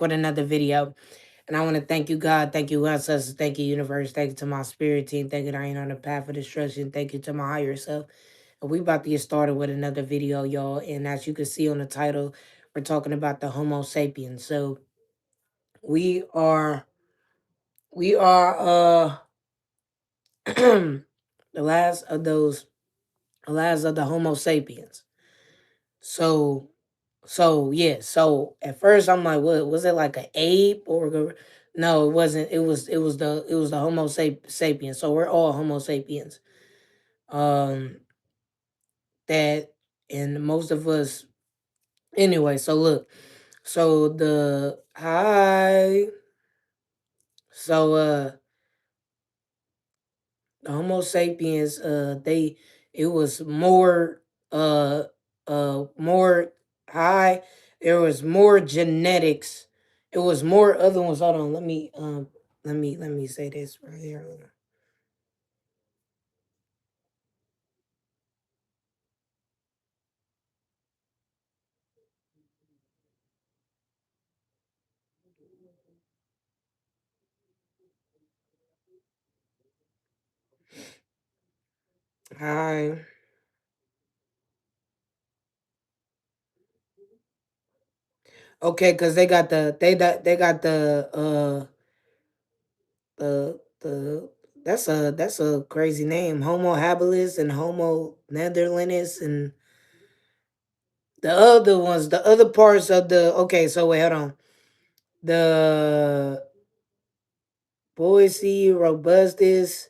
with another video. And I want to thank you, God. Thank you, ancestors. Thank you, universe. Thank you to my spirit team. Thank you that I ain't on the path of destruction. Thank you to my higher self. And we about to get started with another video, y'all. And as you can see on the title, we're talking about the Homo sapiens. So we are we are the last of those the last of the Homo sapiens. So so at first I'm like, what was it, like an ape or no, it wasn't. It was the Homo sapiens. So we're all Homo sapiens. Um that and most of us anyway, so look. So the hi so the Homo sapiens, they it was uh more high. There was more genetics. It was more other ones. Hold on, let me say this right here. Hold on. Hi. Okay, because they got the that's a crazy name. Homo habilis and Homo netherlandis and the other ones, the other parts of the okay, so wait, hold on. The Boise, robustus,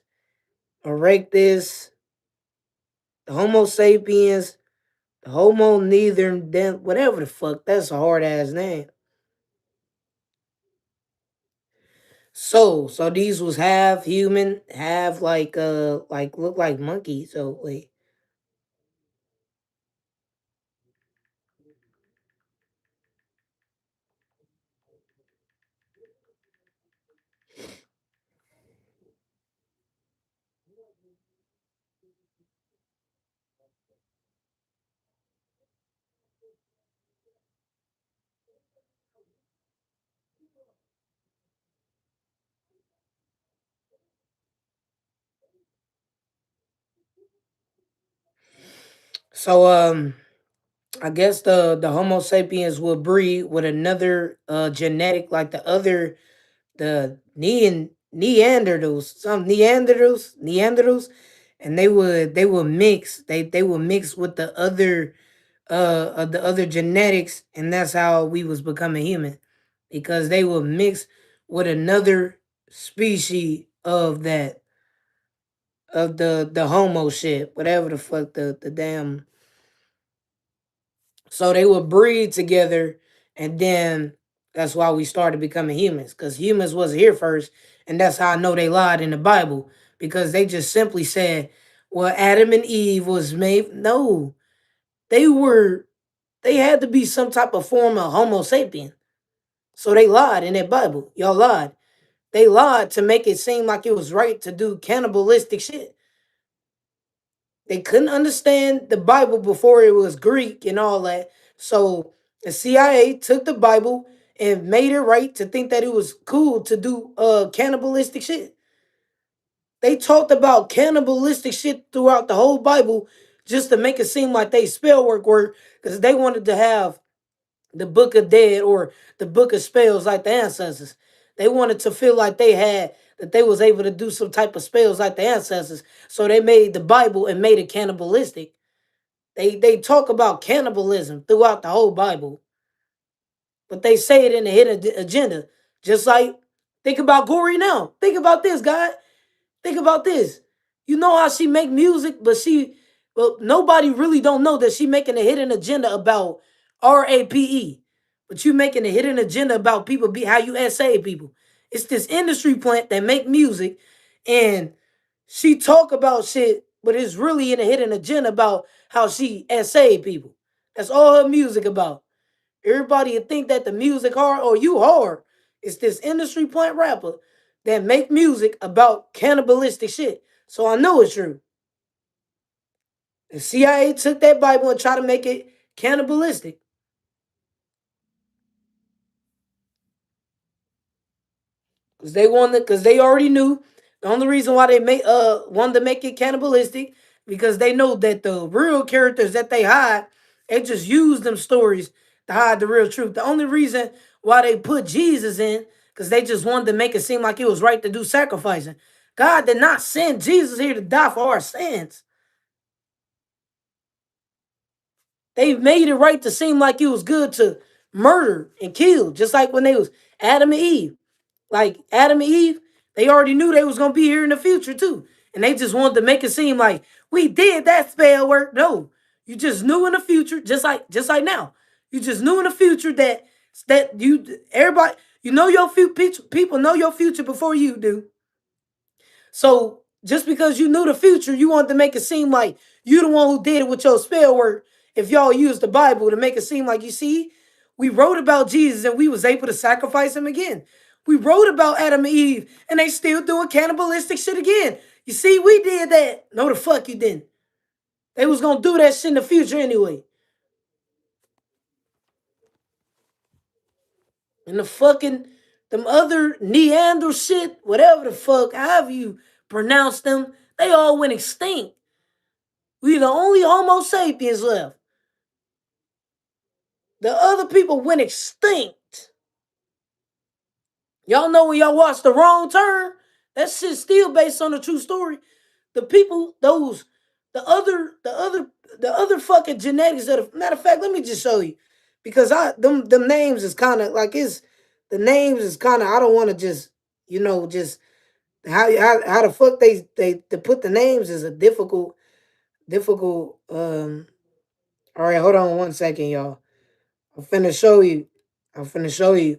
erectus, the Homo sapiens, the Homo neither than whatever the fuck. That's a hard ass name. So these was half human, half like look like monkeys. So wait. So I guess the Homo sapiens will breed with another genetic like the Neanderthals, and they would mix. They would mix with the other of the other genetics, and that's how we was becoming human, because they would mix with another species of that of the Homo shit, whatever the fuck the damn. So they would breed together, and then that's why we started becoming humans, because humans wasn't here first, and that's how I know they lied in the Bible, because they just simply said, "Well, Adam and Eve was made." No, they were. They had to be some type of form of Homo sapien. So they lied in that Bible. Y'all lied. They lied to make it seem like it was right to do cannibalistic shit. They couldn't understand the Bible before it was Greek and all that. So the CIA took the Bible and made it right to think that it was cool to do cannibalistic shit. They talked about cannibalistic shit throughout the whole Bible just to make it seem like they spell work because they wanted to have the book of dead or the book of spells like the ancestors. They wanted to feel like they had that they was able to do some type of spells like the ancestors. So they made the Bible and made it cannibalistic. They talk about cannibalism throughout the whole Bible, but they say it in the hidden agenda. Just like think about Gory now. Think about this, guy. Think about this. You know how she make music, but nobody really don't know that she making a hidden agenda about RAPE. But you making a hidden agenda about people be how you essay people. It's this industry plant that make music, and she talk about shit, but it's really in a hidden agenda about how she essay people. That's all her music about. Everybody would think that the music hard or you hard. It's this industry plant rapper that make music about cannibalistic shit. So I know it's true. The CIA took that Bible and tried to make it cannibalistic. Because they already knew the only reason why they wanted to make it cannibalistic because they know that the real characters that they hide, they just use them stories to hide the real truth. The only reason why they put Jesus in because they just wanted to make it seem like it was right to do sacrificing. God did not send Jesus here to die for our sins. They made it right to seem like it was good to murder and kill, just like when they was Adam and Eve. Like Adam and Eve, they already knew they was gonna be here in the future too, and they just wanted to make it seem like we did that spell work. No, you just knew in the future, just like now. You just knew in the future that you everybody you know your future people know your future before you do. So just because you knew the future, you wanted to make it seem like you the one who did it with your spell work. If y'all use the Bible to make it seem like you see, we wrote about Jesus and we was able to sacrifice him again. We wrote about Adam and Eve and they still doing cannibalistic shit again. You see, we did that. No, the fuck you didn't. They was gonna do that shit in the future anyway. And the fucking them other Neanderthal shit, whatever the fuck, however you pronounce them, they all went extinct. We the only Homo sapiens left. The other people went extinct. Y'all know when y'all watch The Wrong Turn, that shit's still based on a true story. The people, those, the other fucking genetics of the matter of fact, let me just show you. Because them names is kind of like it's the names is kind of I don't want to just just how the fuck they to put the names is a difficult all right, hold on 1 second, y'all. I'm finna show you. I'm finna show you.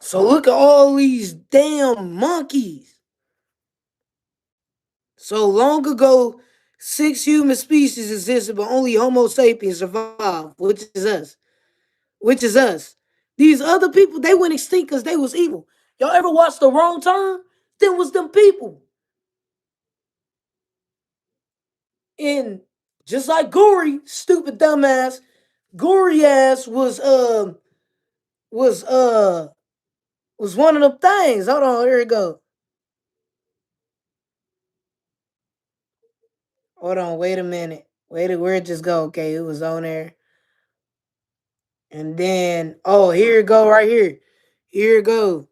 So look at all these damn monkeys. So long ago, 6 human species existed, but only Homo sapiens survived, which is us. Which is us. These other people, they went extinct because they was evil. Y'all ever watched The Wrong Turn? Them was them people. And just like Gory, stupid dumbass, Gory ass was was one of them things. Hold on, here it go. Hold on, wait a minute. Wait, where'd it just go? Okay, it was on there. And then, oh, here it go right here. Here it go.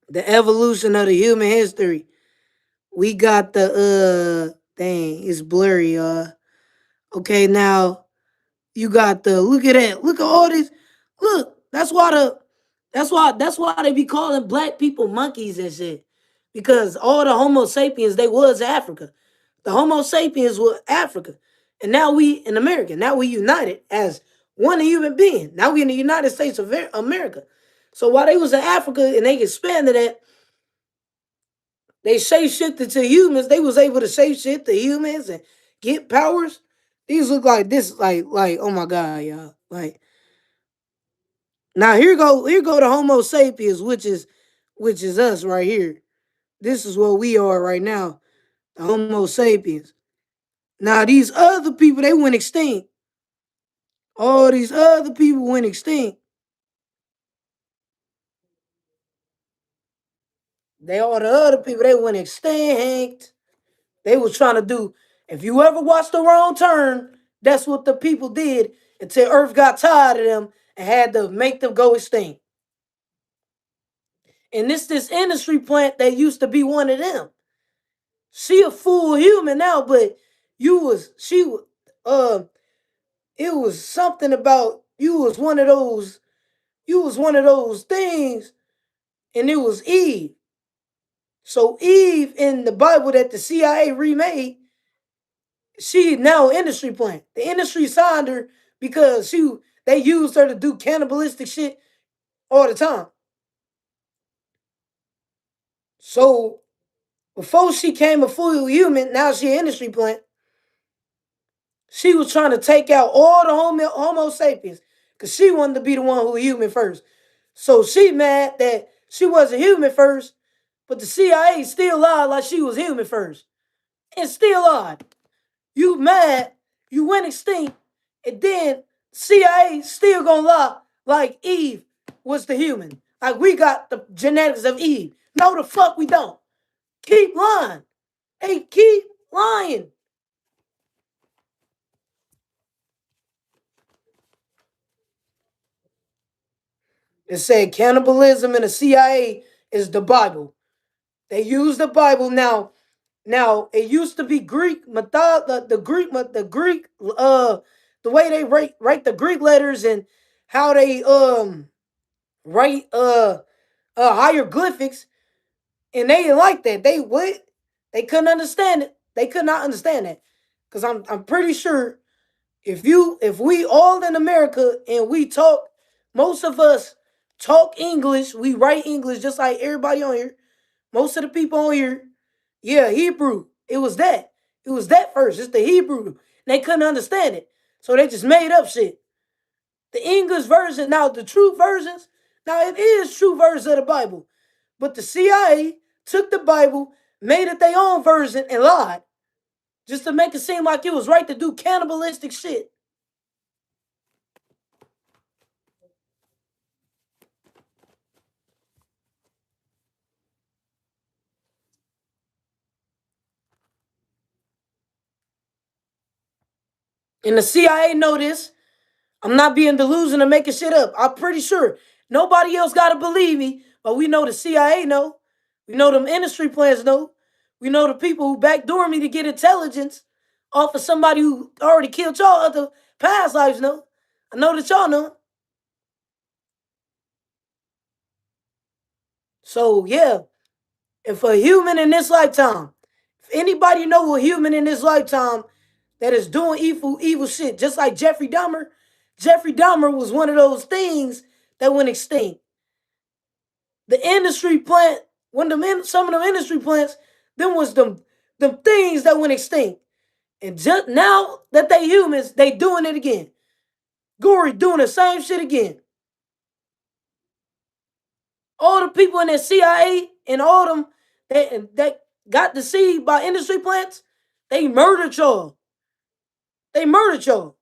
The evolution of the human history. We got the dang, it's blurry, okay, now you got the look at that. Look at all this. Look, that's why they be calling black people monkeys and shit. Because all the Homo sapiens they was Africa. The Homo sapiens were Africa. And now we in America. Now we united as one human being. Now we in the United States of America. So while they was in Africa and they expanded that, they shape shifted to humans. They was able to shape shift to humans and get powers. These look like this, like oh my god, y'all. Like now here go the Homo sapiens, which is us right here. This is what we are right now, the Homo sapiens. Now these other people they went extinct. All these other people went extinct. They all the other people they went extinct. They was trying to do. If you ever watched The Wrong Turn, that's what the people did until Earth got tired of them and had to make them go extinct. And this industry plant that used to be one of them. She a full human now, but you was she it was something about you was one of those things, and it was Eve. So Eve in the Bible that the CIA remade, she now industry plant. The industry signed her because they used her to do cannibalistic shit all the time. So before she came a full human, now she an industry plant. She was trying to take out all the Homo sapiens. because she wanted to be the one who was human first. So she mad that she wasn't human first, but the CIA still lied like she was human first. And still lied. You mad, you went extinct, and then CIA still gonna lie like Eve was the human. Like we got the genetics of Eve. No, the fuck we don't. Keep lying. Hey, keep lying. It said cannibalism in the CIA is the Bible. They use the Bible now. Now it used to be Greek the Greek the way they write the Greek letters and how they write hieroglyphics, and they didn't like that. They what? They couldn't understand it. They could not understand it. Cause I'm pretty sure if we all in America and we talk, most of us talk English, we write English just like everybody on here. Most of the people on here, yeah, Hebrew. It was that. It was that first. It's the Hebrew. They couldn't understand it. So they just made up shit. The English version, now the true versions, now it is true versions of the Bible. But the CIA took the Bible, made it their own version, and lied. Just to make it seem like it was right to do cannibalistic shit. And the CIA know this. I'm not being delusional or making shit up. I'm pretty sure nobody else gotta believe me, but we know the CIA know. We know them industry plans know. We know the people who backdoor me to get intelligence off of somebody who already killed y'all other past lives know. I know that y'all know. So yeah, if a human in this lifetime, if anybody know a human in this lifetime that is doing evil shit, just like Jeffrey Dahmer was one of those things that went extinct. The industry plant, some of them industry plants, them was them things that went extinct. And just now that they humans, they doing it again. Gory doing the same shit again. All the people in the CIA and all them that got deceived by industry plants, they murdered y'all. They murdered y'all.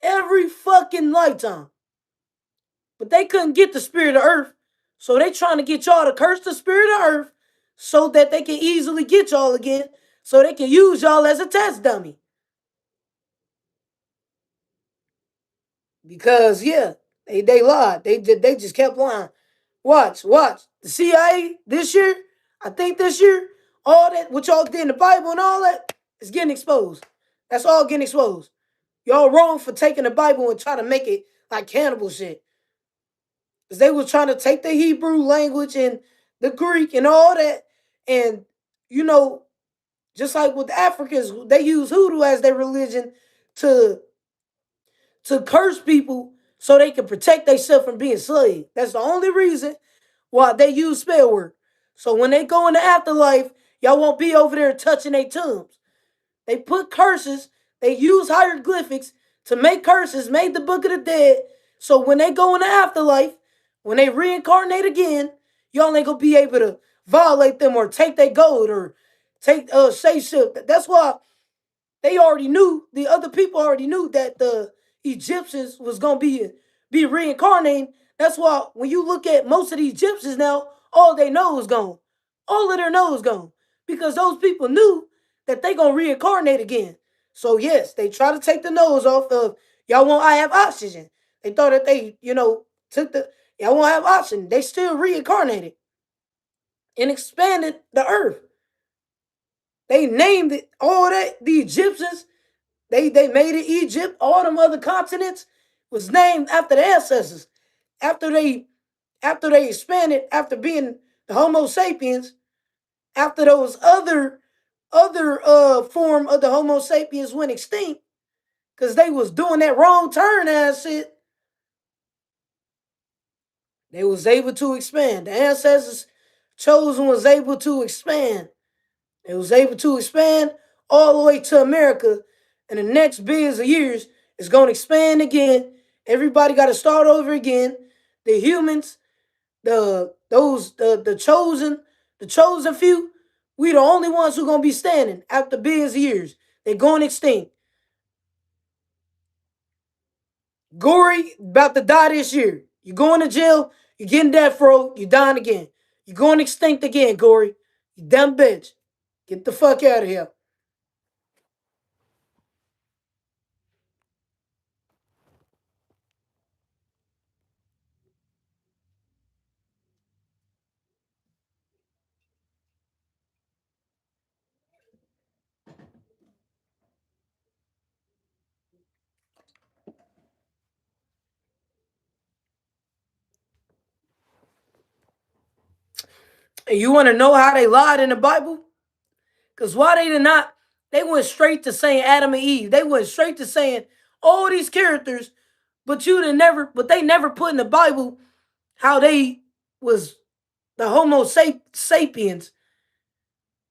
Every fucking lifetime. But they couldn't get the spirit of earth. So they trying to get y'all to curse the spirit of earth so that they can easily get y'all again. So they can use y'all as a test dummy. Because yeah, they lied. They just kept lying. Watch. The CIA this year, I think this year, all that what y'all did in the Bible and all that is getting exposed. That's all getting exposed. Y'all wrong for taking the Bible and trying to make it like cannibal shit. Because they was trying to take the Hebrew language and the Greek and all that. And, you know, just like with the Africans, they use hoodoo as their religion to curse people so they can protect themselves from being slaves. That's the only reason why they use spell work. So when they go in the afterlife, y'all won't be over there touching their tombs. They put curses, they use hieroglyphics to make curses, made the book of the dead. So when they go in the afterlife, when they reincarnate again, y'all ain't gonna be able to violate them or take their gold or take say shit. That's why they already knew, the other people already knew that the Egyptians was gonna be reincarnating. That's why when you look at most of the Egyptians now, all they know is gone. All of their nose gone. Because those people knew that they gonna reincarnate again. So yes, they try to take the nose off of y'all won't I have oxygen. They thought that they, took the y'all won't have oxygen. They still reincarnated and expanded the earth. They named it all that. The Egyptians, they made it Egypt. All them other continents was named after the ancestors. After they expanded, after being the Homo sapiens, after those other form of the Homo sapiens went extinct, because they was doing that wrong turn ass shit, they was able to expand. The ancestors chosen was able to expand. It was able to expand all the way to America. And the next billions of years is going to expand again. Everybody got to start over again. The humans, the chosen few, we the only ones who gonna be standing after billions of years. They going extinct. Gory about to die this year. You going to jail, you getting death row, you dying again. You going extinct again, Gory. You dumb bitch. Get the fuck out of here. And you want to know how they lied in the Bible? Because why they did not, they went straight to saying Adam and Eve. They went straight to saying all these characters, but they never put in the Bible how they was the Homo sapiens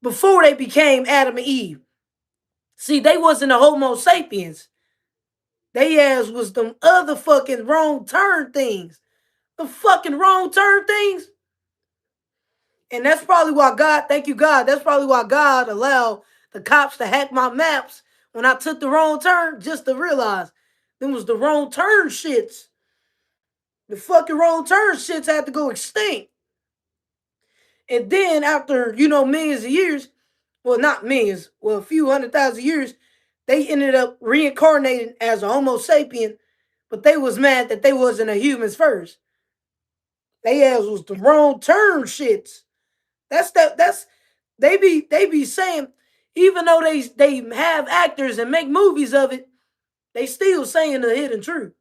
before they became Adam and Eve. See, they wasn't the Homo sapiens. They ass was them other fucking wrong turn things. The fucking wrong turn things. And that's probably why God, thank you, God. That's probably why God allowed the cops to hack my maps when I took the wrong turn, just to realize them was the wrong turn shits. The fucking wrong turn shits had to go extinct. And then after, millions of years, well, not millions, well, a few 100,000 years, they ended up reincarnating as a Homo sapien, but they was mad that they wasn't a humans first. They ass was the wrong turn shits. That's they be saying, even though they have actors and make movies of it, they still saying the hidden truth.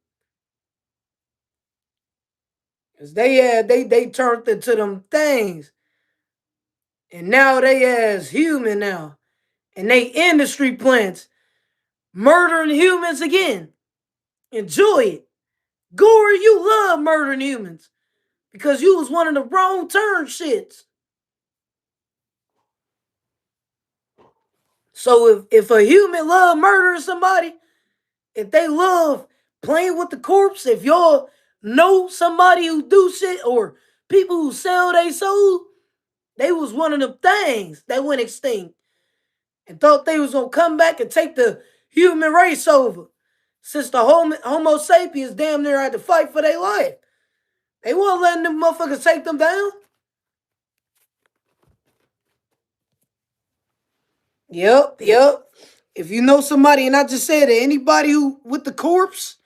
Cause they turned into them things. And now they as human now. And they industry plants murdering humans again. Enjoy it. Gory, you love murdering humans. Because you was one of the wrong turn shits. So if a human love murdering somebody, if they love playing with the corpse, if y'all know somebody who do shit or people who sell their soul, they was one of them things that went extinct and thought they was gonna come back and take the human race over. Since the Homo sapiens damn near had to fight for their life. They weren't letting them motherfuckers take them down. Yep. If you know somebody, and I just said that anybody who with the corpse,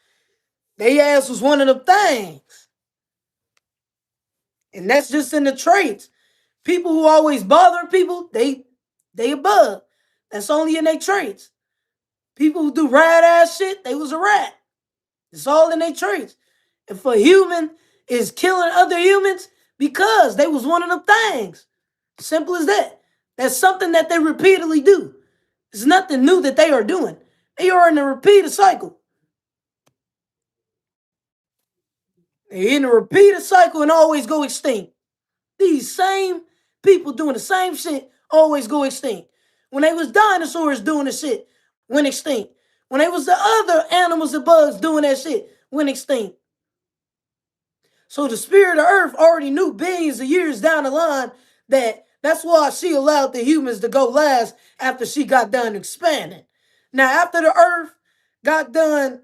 they ass was one of them things. And that's just in the traits. People who always bother people, they above. That's only in their traits. People who do rat ass shit, they was a rat. It's all in their traits. If a human is killing other humans, because they was one of them things. Simple as that. That's something that they repeatedly do. It's nothing new that they are doing. They are in a repeated cycle. They're in a repeated cycle and always go extinct. These same people doing the same shit always go extinct. When they was dinosaurs doing the shit, went extinct. When they was the other animals and bugs doing that shit, went extinct. So the spirit of Earth already knew billions of years down the line that's why she allowed the humans to go last after she got done expanding. Now, after the Earth got done,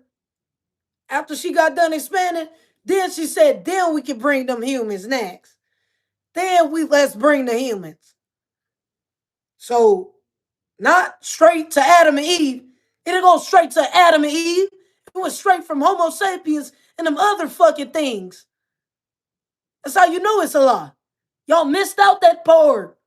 after she got done expanding, then she said, then we can bring them humans next. Then let's bring the humans. So, not straight to Adam and Eve. It didn't go straight to Adam and Eve. It went straight from Homo sapiens and them other fucking things. That's how you know it's a lie. Y'all missed out that part.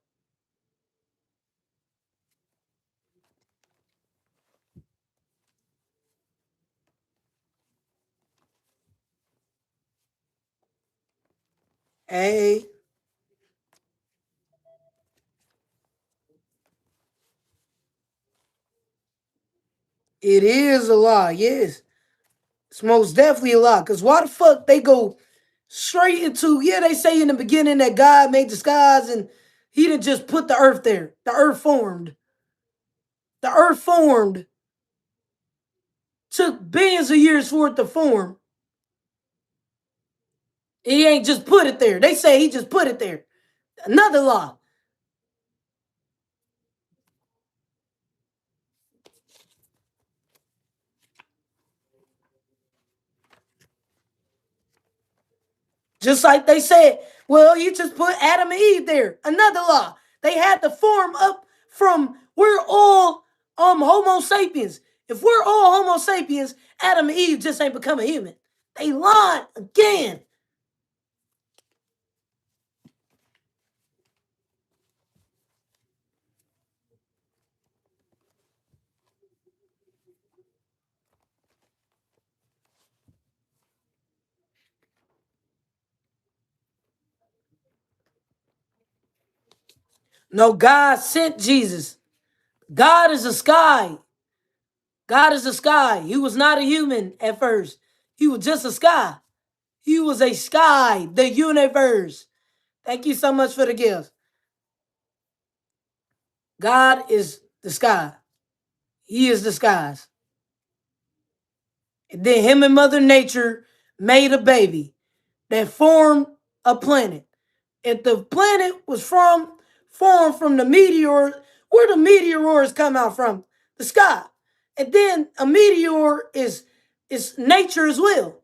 Hey, it is a lie, yes. It's most definitely a lie. Because why the fuck they go straight into, yeah, they say in the beginning that God made the skies and he didn't just put the earth there. The earth formed. The earth formed. Took billions of years for it to form. He ain't just put it there. They say he just put it there. Another law. Just like they said, well, you just put Adam and Eve there. Another law. They had to form up from we're all Homo sapiens. If we're all Homo sapiens, Adam and Eve just ain't become a human. They lied again. No, God sent Jesus. God is a sky. God is a sky. He was not a human at first. He was just a sky. He was a sky, the universe. Thank you so much for the gift. God is the sky. He is the skies. And then him and Mother Nature made a baby that formed a planet. If the planet was formed from the meteor, where the meteors come out from? The sky. And then a meteor is nature as well.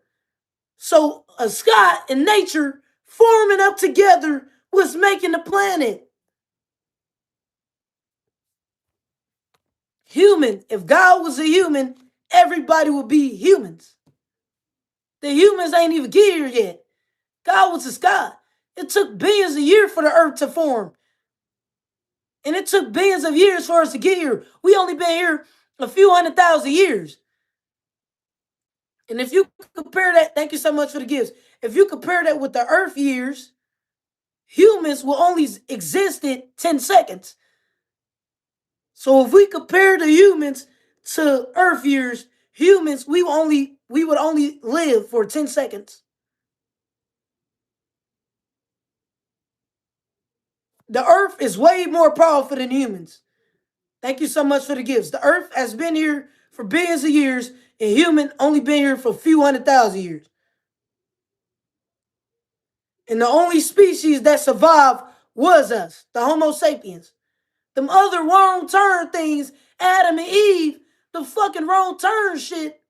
So a sky and nature forming up together was making the planet. Human. If God was a human, everybody would be humans. The humans ain't even get here yet. God was the sky. It took billions of years for the earth to form. And it took billions of years for us to get here. We only been here a few 100,000 years. And if you compare that, thank you so much for the gifts. If you compare that with the earth years, humans will only existed 10 seconds. So if we compare the humans to earth years, humans, we would only live for 10 seconds. The earth is way more powerful than humans. Thank you so much for the gifts. The earth has been here for billions of years, and human only been here for a few 100,000 years. And the only species that survived was us, the Homo sapiens. Them other wrong turn things, Adam and Eve, the fucking wrong turn shit.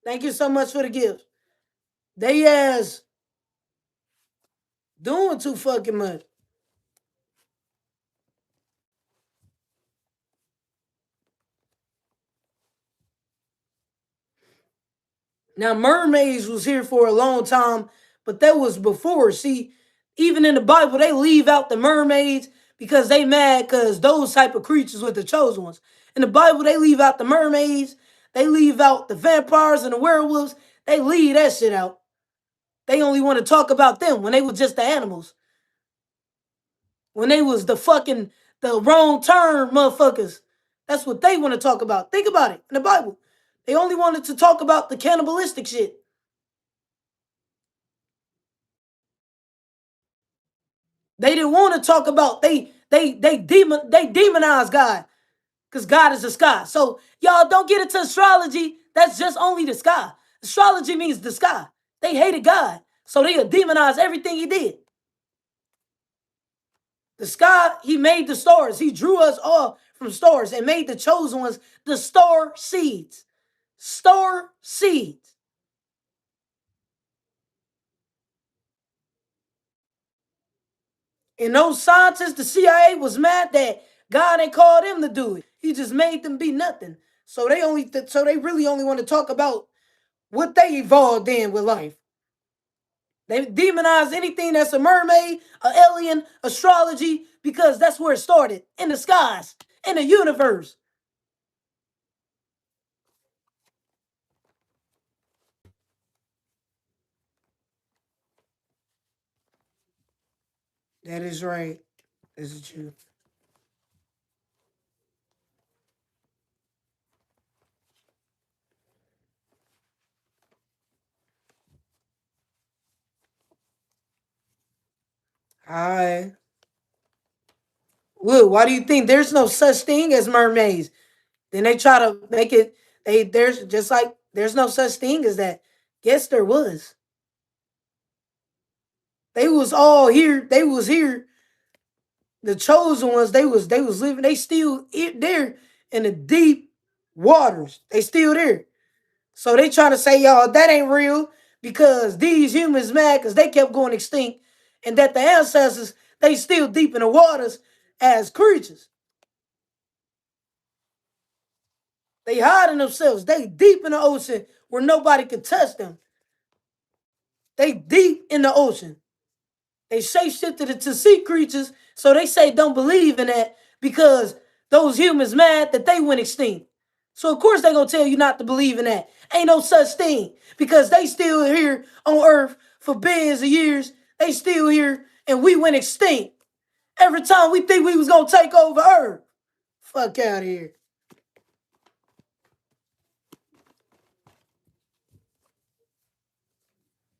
Thank you so much for the gifts. They ass doing too fucking much. Now, mermaids was here for a long time, but that was before. See, even in the Bible, they leave out the mermaids because they mad because those type of creatures were the chosen ones. In the Bible, they leave out the mermaids, they leave out the vampires and the werewolves. They leave that shit out. They only want to talk about them when they were just the animals. When they was the wrong turn motherfuckers. That's what they want to talk about. Think about it in the Bible. They only wanted to talk about the cannibalistic shit. They didn't want to talk about they demonize God because God is the sky. So y'all don't get into astrology. That's just only the sky. Astrology means the sky. They hated God, so they demonize everything he did. The sky, he made the stars. He drew us all from stars and made the chosen ones the star seeds. Star seeds. And those scientists, the CIA was mad that God ain't called them to do it. He just made them be nothing. So they really only want to talk about what they evolved in with life. They demonize anything that's a mermaid, an alien, astrology, because that's where it started, in the skies, in the universe. That is right. This is true. Hi. Look, why do you think there's no such thing as mermaids? Then they try to make it. There's just like there's no such thing as that. Yes, there was. They was all here. They was here. The chosen ones. They was living. They still there in the deep waters. They still there. So they trying to say y'all that ain't real because these humans mad because they kept going extinct, and that the ancestors they still deep in the waters as creatures. They hiding themselves. They deep in the ocean where nobody can touch them. They deep in the ocean. They say shit to sea creatures, so they say don't believe in that because those humans mad that they went extinct. So of course they gonna tell you not to believe in that. Ain't no such thing because they still here on Earth for billions of years. They still here and we went extinct. Every time we think we was gonna take over Earth. Fuck out of here.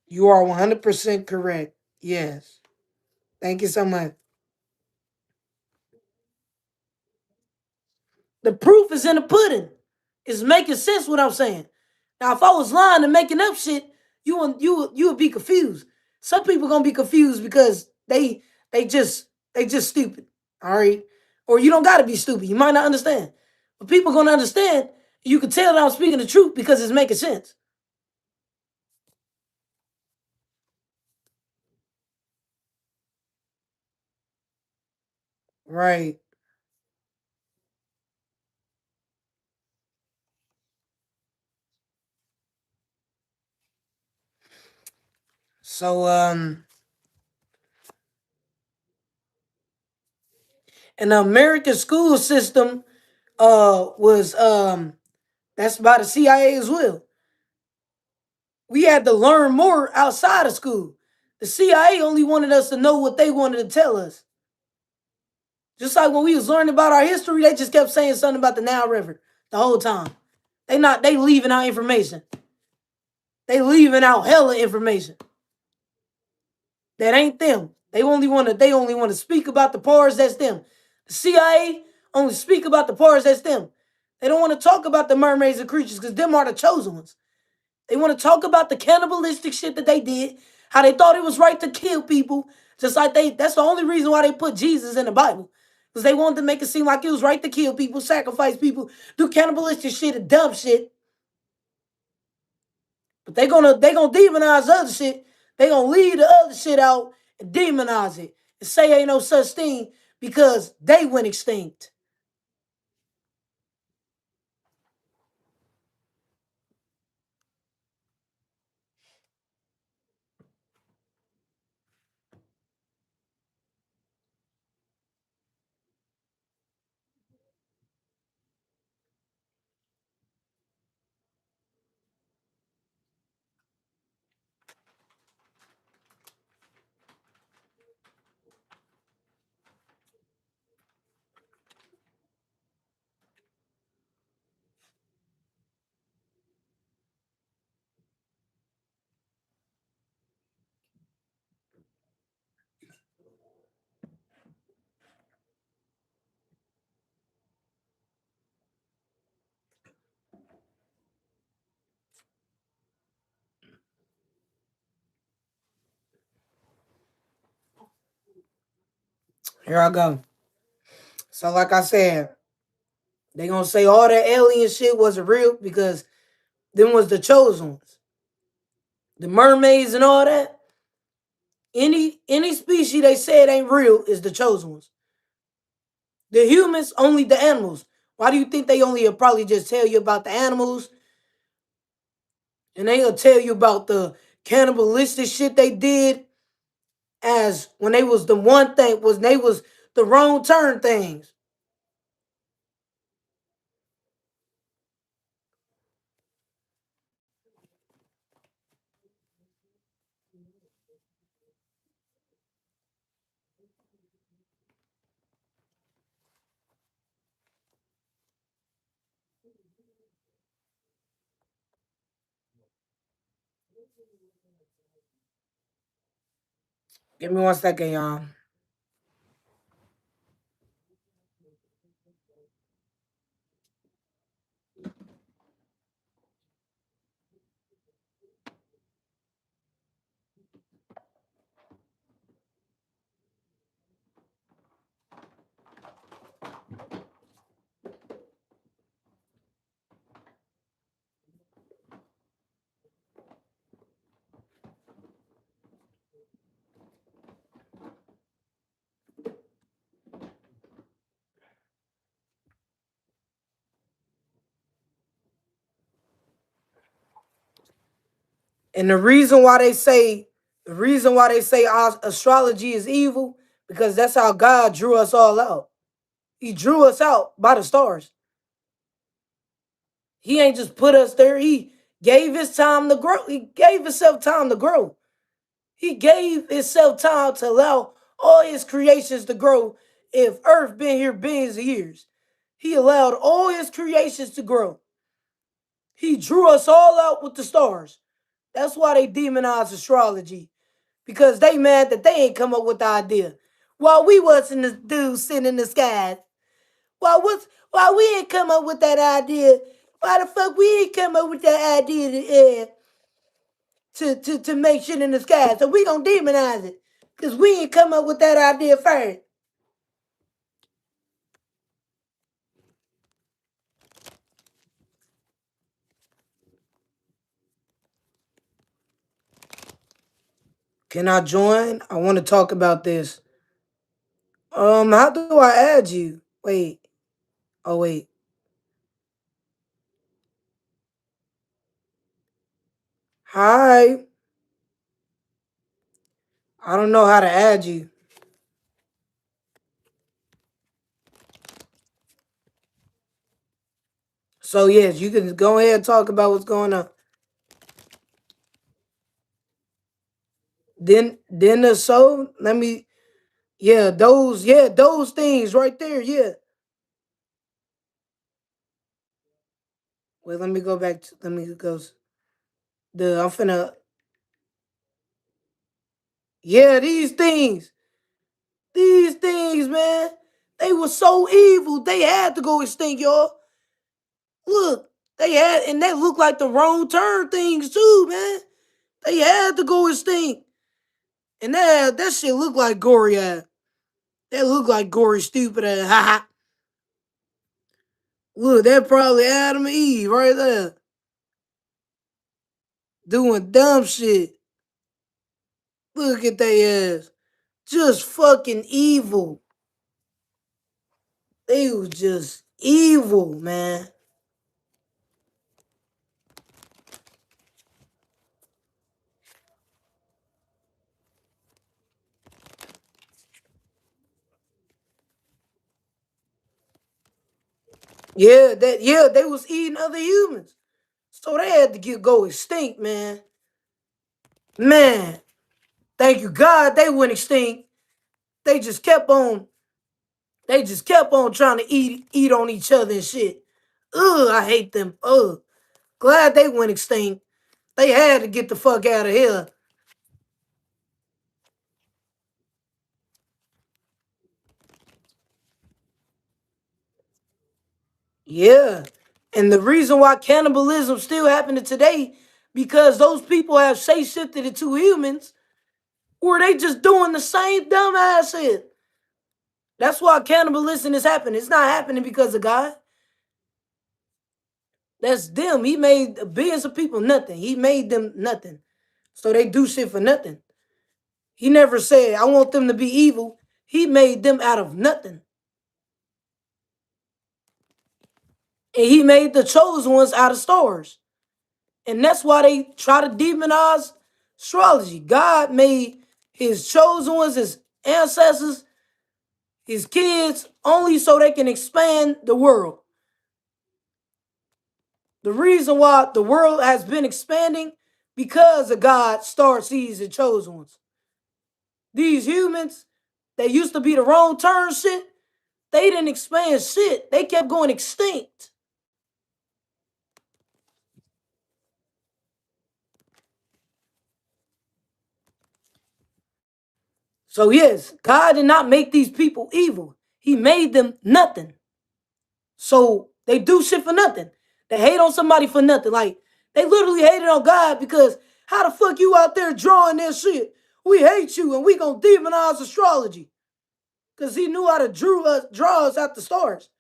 You are 100% correct. Yes. Thank you so much. The proof is in the pudding. It's making sense what I'm saying. Now, if I was lying and making up shit, you would be confused. Some people gonna be confused because they just stupid. All right, or you don't gotta be stupid. You might not understand, but people gonna understand. You can tell that I'm speaking the truth because it's making sense. Right. So in the American school system, was that's by the CIA as well. We had to learn more outside of school. The CIA only wanted us to know what they wanted to tell us. Just like when we was learning about our history, they just kept saying something about the Nile River the whole time. They leaving out information. They leaving out hella information. That ain't them. They only want to speak about the parts that's them. The CIA only speak about the parts that's them. They don't want to talk about the mermaids and creatures because them are the chosen ones. They want to talk about the cannibalistic shit that they did, how they thought it was right to kill people, just like that's the only reason why they put Jesus in the Bible. Because they wanted to make it seem like it was right to kill people, sacrifice people, do cannibalistic shit and dumb shit. But they gonna demonize other shit. They gonna leave the other shit out and demonize it and say ain't no such thing because they went extinct. Here I go. So like I said, they gonna say all that alien shit wasn't real because them was the chosen ones. The mermaids and all that. Any species they said ain't real is the chosen ones. The humans, only the animals. Why do you think they only probably just tell you about the animals and they'll tell you about the cannibalistic shit they did as when they was the one thing was they was the wrong turn things. Give me 1 second, y'all. And the reason why they say astrology is evil, because that's how God drew us all out. He drew us out by the stars. He ain't just put us there. He gave his time to grow. He gave himself time to grow. He gave himself time to allow all his creations to grow. If Earth been here billions of years, he allowed all his creations to grow. He drew us all out with the stars. That's why they demonize astrology. Because they mad that they ain't come up with the idea. While we wasn't the dudes sitting in the skies. Why we ain't come up with that idea? Why the fuck we ain't come up with that idea to make shit in the sky? So we gonna demonize it. Cause we ain't come up with that idea first. Can I join? I want to talk about this. How do I add you? Wait. Oh wait. Hi. I don't know how to add you. So yes, you can go ahead and talk about what's going on. Then the so let me those things right there, yeah. Wait, let me go back to let me go the I'm finna yeah, these things, man, they were so evil, they had to go extinct, y'all. Look, they had and they look like the wrong turn things too, man. They had to go extinct. And that shit look like gory ass. That look like gory stupid ass. Ha ha. Look, that probably Adam and Eve right there. Doing dumb shit. Look at they ass. Just fucking evil. They was just evil, man. They was eating other humans. So they had to go extinct, man. Man, thank you God they went extinct. They just kept on trying to eat on each other and shit. Ugh, I hate them. Ugh. Glad they went extinct. They had to get the fuck out of here. Yeah. And the reason why cannibalism still happening today, because those people have shape shifted into humans, or they just doing the same dumbass shit. That's why cannibalism is happening. It's not happening because of God. That's them. He made billions of people nothing. He made them nothing. So they do shit for nothing. He never said, I want them to be evil. He made them out of nothing. And he made the chosen ones out of stars. And that's why they try to demonize astrology. God made his chosen ones, his ancestors, his kids, only so they can expand the world. The reason why the world has been expanding because of God's star seeds and chosen ones. These humans, they used to be the wrong turn shit. They didn't expand shit. They kept going extinct. So yes, God did not make these people evil. He made them nothing. So they do shit for nothing. They hate on somebody for nothing. Like they literally hated on God because how the fuck you out there drawing that shit? We hate you and we gonna demonize astrology. Cause he knew how to draw us out the stars.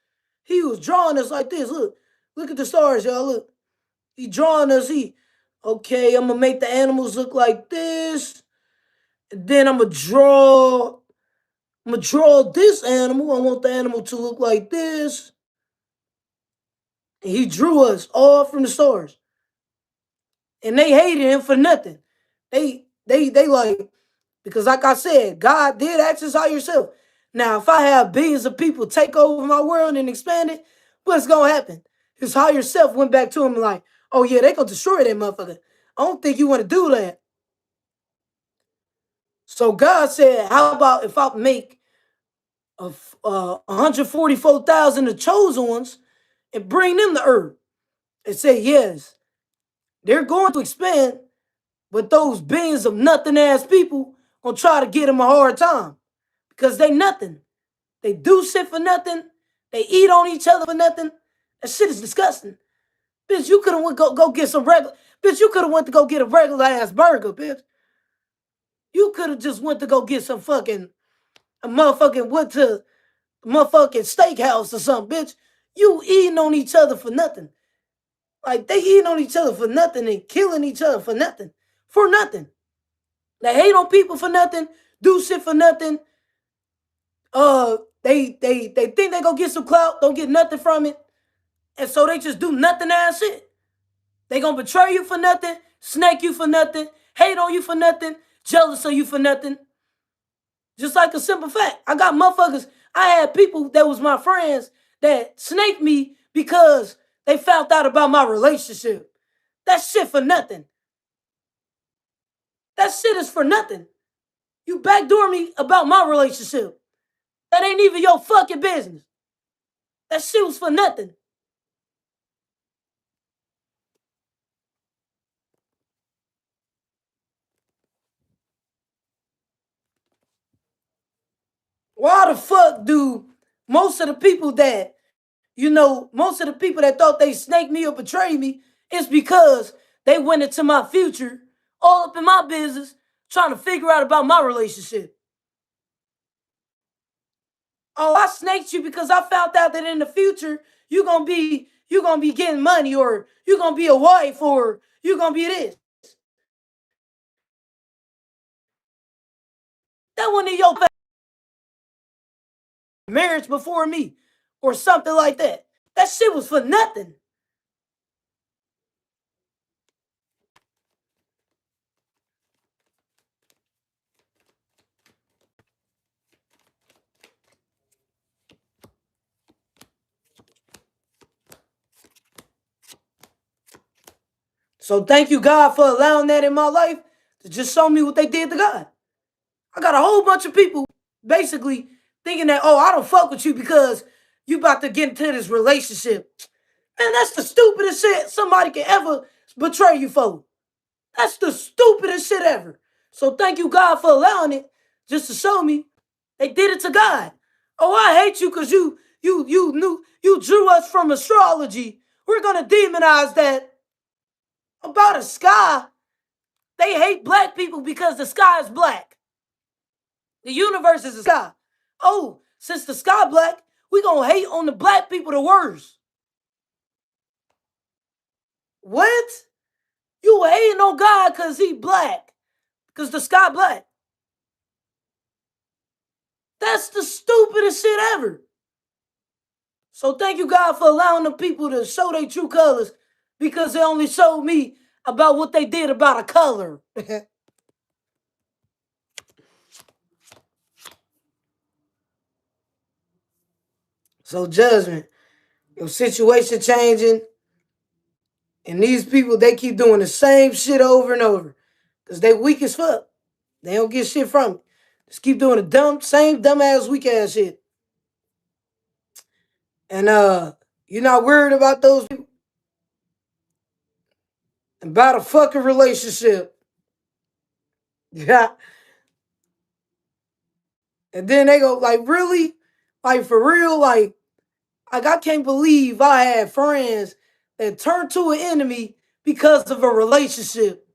He was drawing us like this. Look at the stars, y'all. Look. He drawing us. Okay, I'm gonna make the animals look like this. And then I'm gonna draw this animal. I want the animal to look like this. And he drew us all from the stars. And they hated him for nothing. They like, because like I said, God did exercise yourself. Now, if I have billions of people take over my world and expand it, what's gonna happen? His higher self went back to him and like, oh yeah, they gonna destroy that motherfucker. I don't think you want to do that. So God said, how about if I make 144,000 the chosen ones and bring them to earth? And say, yes, they're going to expand, but those billions of nothing ass people gonna try to get them a hard time because they nothing. They do shit for nothing. They eat on each other for nothing. That shit is disgusting. Bitch, you could have went go get some regular. Bitch, you could have went to go get a regular ass burger, bitch. You could have just went to go get some fucking a motherfucking went to motherfucking steakhouse or something, bitch. You eating on each other for nothing. Like they eating on each other for nothing and killing each other for nothing. For nothing. They hate on people for nothing, do shit for nothing. They think they gonna get some clout, don't get nothing from it. And so they just do nothing ass shit. They gonna betray you for nothing, snake you for nothing, hate on you for nothing, jealous of you for nothing. Just like a simple fact. I got motherfuckers, I had people that was my friends that snaked me because they found out about my relationship. That shit for nothing. That shit is for nothing. You backdoor me about my relationship. That ain't even your fucking business. That shit was for nothing. Why the fuck do most of the people that, most of the people that thought they snaked me or betrayed me, it's because they went into my future, all up in my business, trying to figure out about my relationship. Oh, I snaked you because I found out that in the future you gonna be getting money, or you gonna be a wife, or you gonna be this. That wasn't in your marriage before me, or something like that. That shit was for nothing. So thank you, God, for allowing that in my life to just show me what they did to God. I got a whole bunch of people basically thinking that, oh, I don't fuck with you because you about to get into this relationship. Man, that's the stupidest shit somebody can ever betray you for. That's the stupidest shit ever. So thank you, God, for allowing it just to show me they did it to God. Oh, I hate you because you drew us from astrology. We're gonna demonize that about a sky. They hate black people because the sky is black. The universe is the sky. Oh, since the sky black, we gonna hate on the black people the worst. What? You hating on God because he black. Because the sky black. That's the stupidest shit ever. So thank you, God, for allowing the people to show their true colors, because they only showed me about what they did about a color. So judgment, your situation changing, and these people, they keep doing the same shit over and over because they weak as fuck. They don't get shit from it. Just keep doing the same dumbass weak ass shit. And you're not worried about those people, about a fucking relationship. Yeah. And then they go, like, really? Like, for real? Like I can't believe I had friends that turned to an enemy because of a relationship.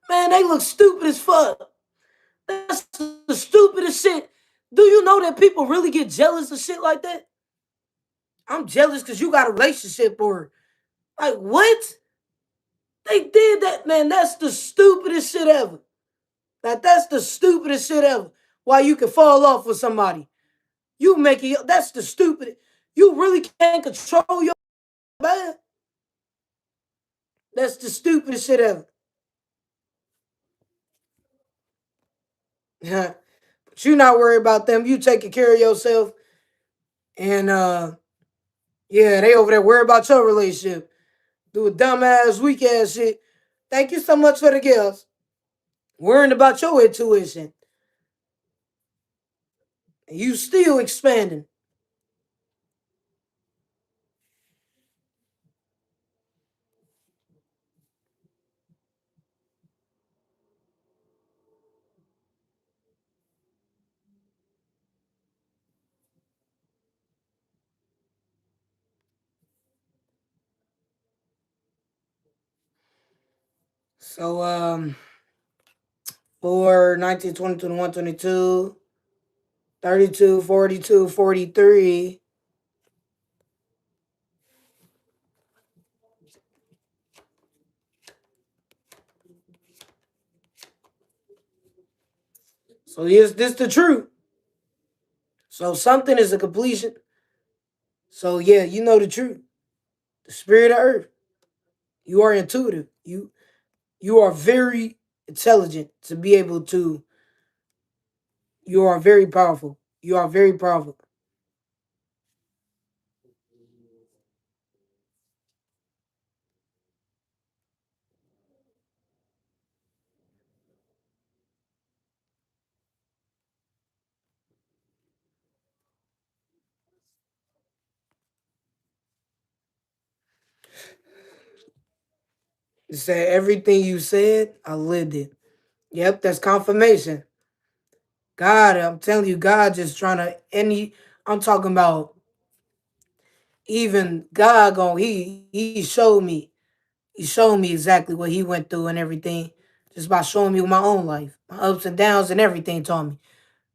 Man, they look stupid as fuck. That's the stupidest shit. Do you know that people really get jealous of shit like that? I'm jealous because you got a relationship, or like what? They did that, man. That's the stupidest shit ever. Like that's the stupidest shit ever. Why you can fall off with somebody. You make it, that's the stupid. You really can't control your man. That's the stupidest shit ever. But you not worried about them. You taking care of yourself. And yeah, they over there worried about your relationship. Do a dumbass, weak ass shit. Thank you so much for the gifts. Worrying about your intuition. And you still expanding. So for 19, 20, 21, 22, 32, 42, 43. So here's this the truth. So something is a completion. So yeah, you know the truth. The spirit of earth. You are intuitive. You are very intelligent to be able to. You are very powerful. You are very powerful. You said everything you said, I lived it. Yep, that's confirmation. God, I'm telling you, God just trying to any. I'm talking about even God going. He showed me. He showed me exactly what he went through and everything, just by showing me my own life, my ups and downs and everything. Taught me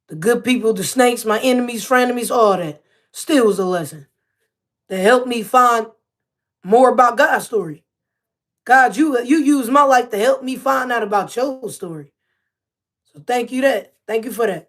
the good people, the snakes, my enemies, frenemies, all that. Still was a lesson that helped me find more about God's story. God, you used my life to help me find out about your story. So thank you that. Thank you for that.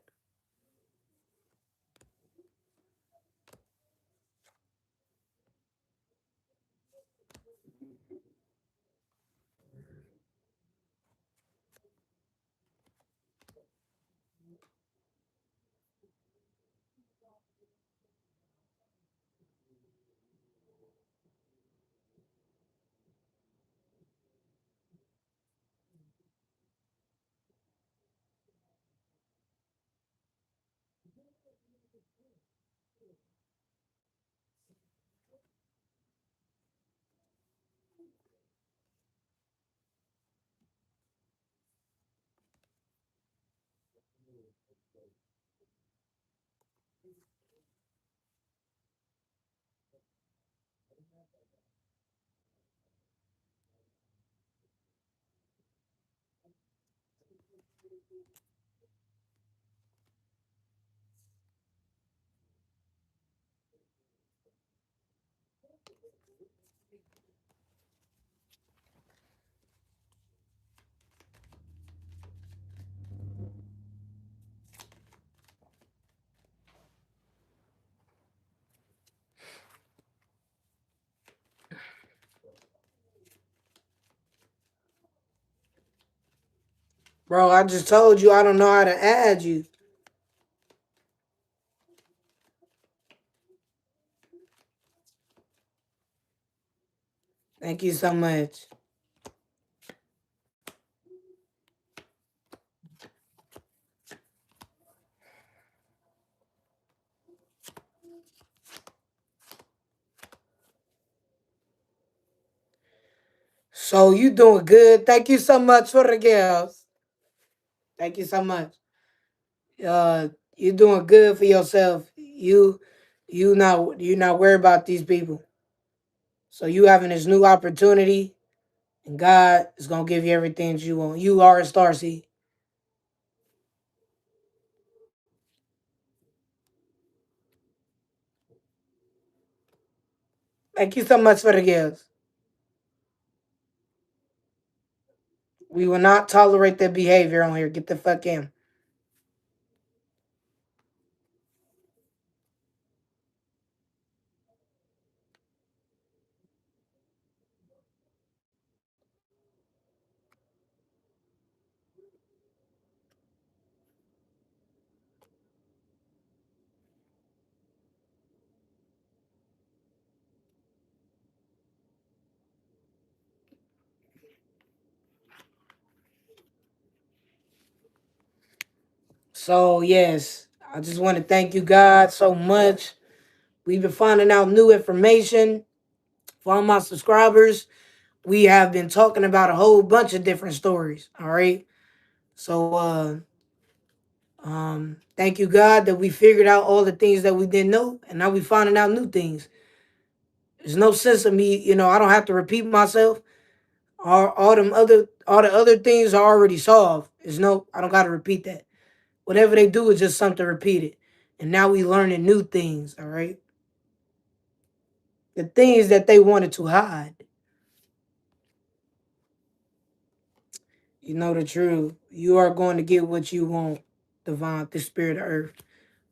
Bro, I just told you I don't know how to add you. Thank you so much. So you doing good. Thank you so much for the gifts. Thank you so much. You doing good for yourself. You not worried about these people. So you having this new opportunity, and God is gonna give you everything that you want. You are a star seed. Thank you so much for the gifts. We will not tolerate that behavior on here. Get the fuck in. So yes, I just want to thank you, God, so much. We've been finding out new information for all my subscribers. We have been talking about a whole bunch of different stories. All right. So thank you, God, that we figured out all the things that we didn't know, and now we finding out new things. There's no sense of me, I don't have to repeat myself. All the other things are already solved. There's no I don't gotta repeat that. Whatever they do is just something repeated. And now we learning new things, all right? The things that they wanted to hide. You know the truth. You are going to get what you want, divine, the spirit of earth.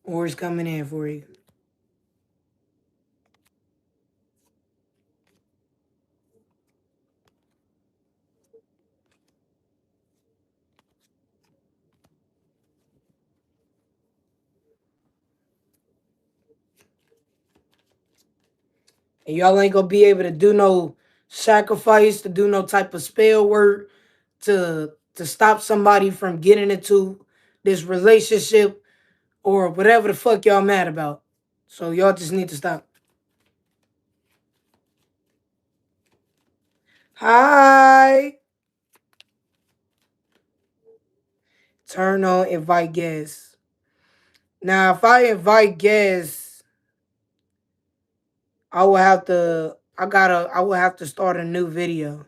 Or it's coming in for you. And y'all ain't gonna be able to do no sacrifice, to do no type of spell work, to stop somebody from getting into this relationship or whatever the fuck y'all mad about. So y'all just need to stop. Hi. Turn on invite guests. Now, if I invite guests, I will have to start a new video.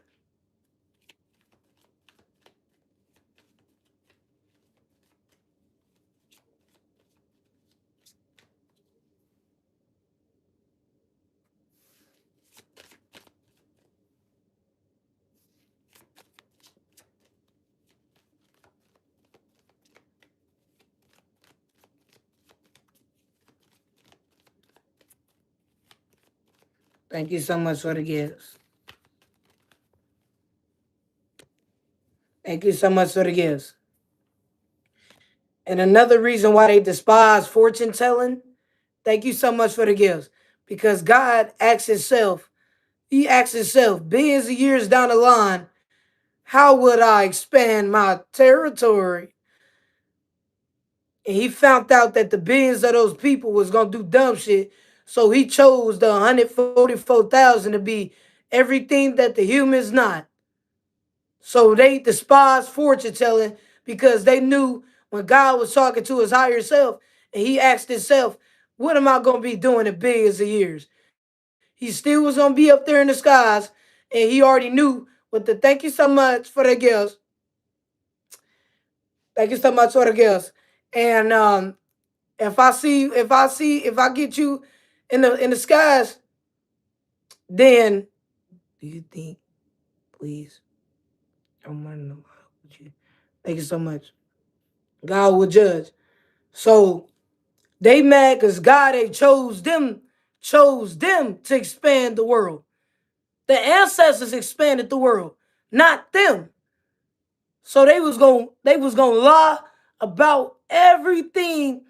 Thank you so much for the gifts. Thank you so much for the gifts. And another reason why they despise fortune telling, thank you so much for the gifts. Because God asks himself, he asks himself, billions of years down the line, how would I expand my territory? And he found out that the billions of those people was gonna do dumb shit. So he chose the 144,000 to be everything that the humans not. So they despised fortune telling because they knew when God was talking to his higher self and he asked himself, what am I gonna be doing in billions of years? He still was gonna be up there in the skies, and he already knew what the thank you so much for the gifts. Thank you so much for the gifts. And if I get you in the skies, then do you think, please, I'm running the mile with you. Thank you so much. God will judge. So they mad because God they chose them to expand the world. The ancestors expanded the world, not them. So they was gonna lie about everything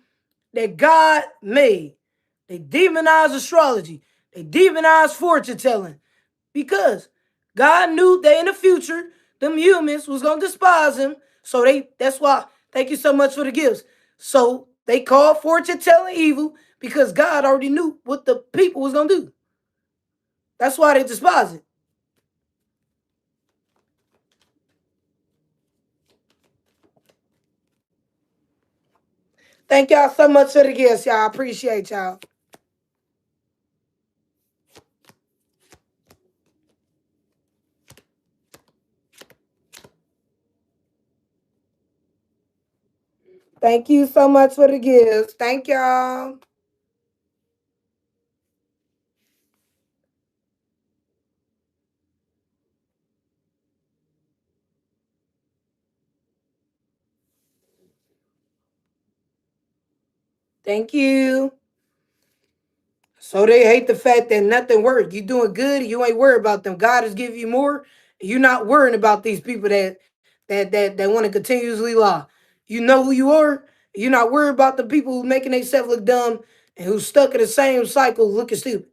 that God made. They demonized astrology. They demonized fortune telling because God knew that in the future them humans was gonna despise him. So that's why thank you so much for the gifts. So they called fortune telling evil because God already knew what the people was gonna do. That's why they despise it. Thank y'all so much for the gifts, y'all. I appreciate y'all. Thank you so much for the gifts. Thank y'all. Thank you. So they hate the fact that nothing works. You doing good, you ain't worried about them. God is giving you more. You're not worrying about these people that want to continuously lie. You know who you are. You're not worried about the people who making themselves look dumb and who stuck in the same cycle looking stupid.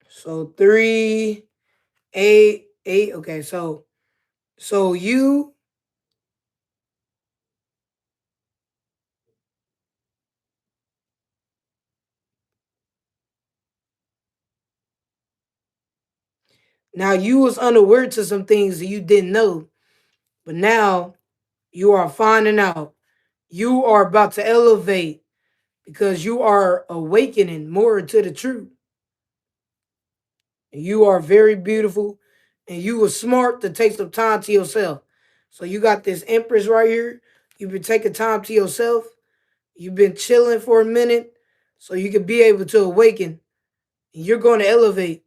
So 3, A okay, so you now you was unaware to some things that you didn't know, but now you are finding out. You are about to elevate because you are awakening more to the truth. And you are very beautiful and you were smart to take some time to yourself. So you got this Empress right here. You've been taking time to yourself. You've been chilling for a minute so you can be able to awaken. And you're going to elevate.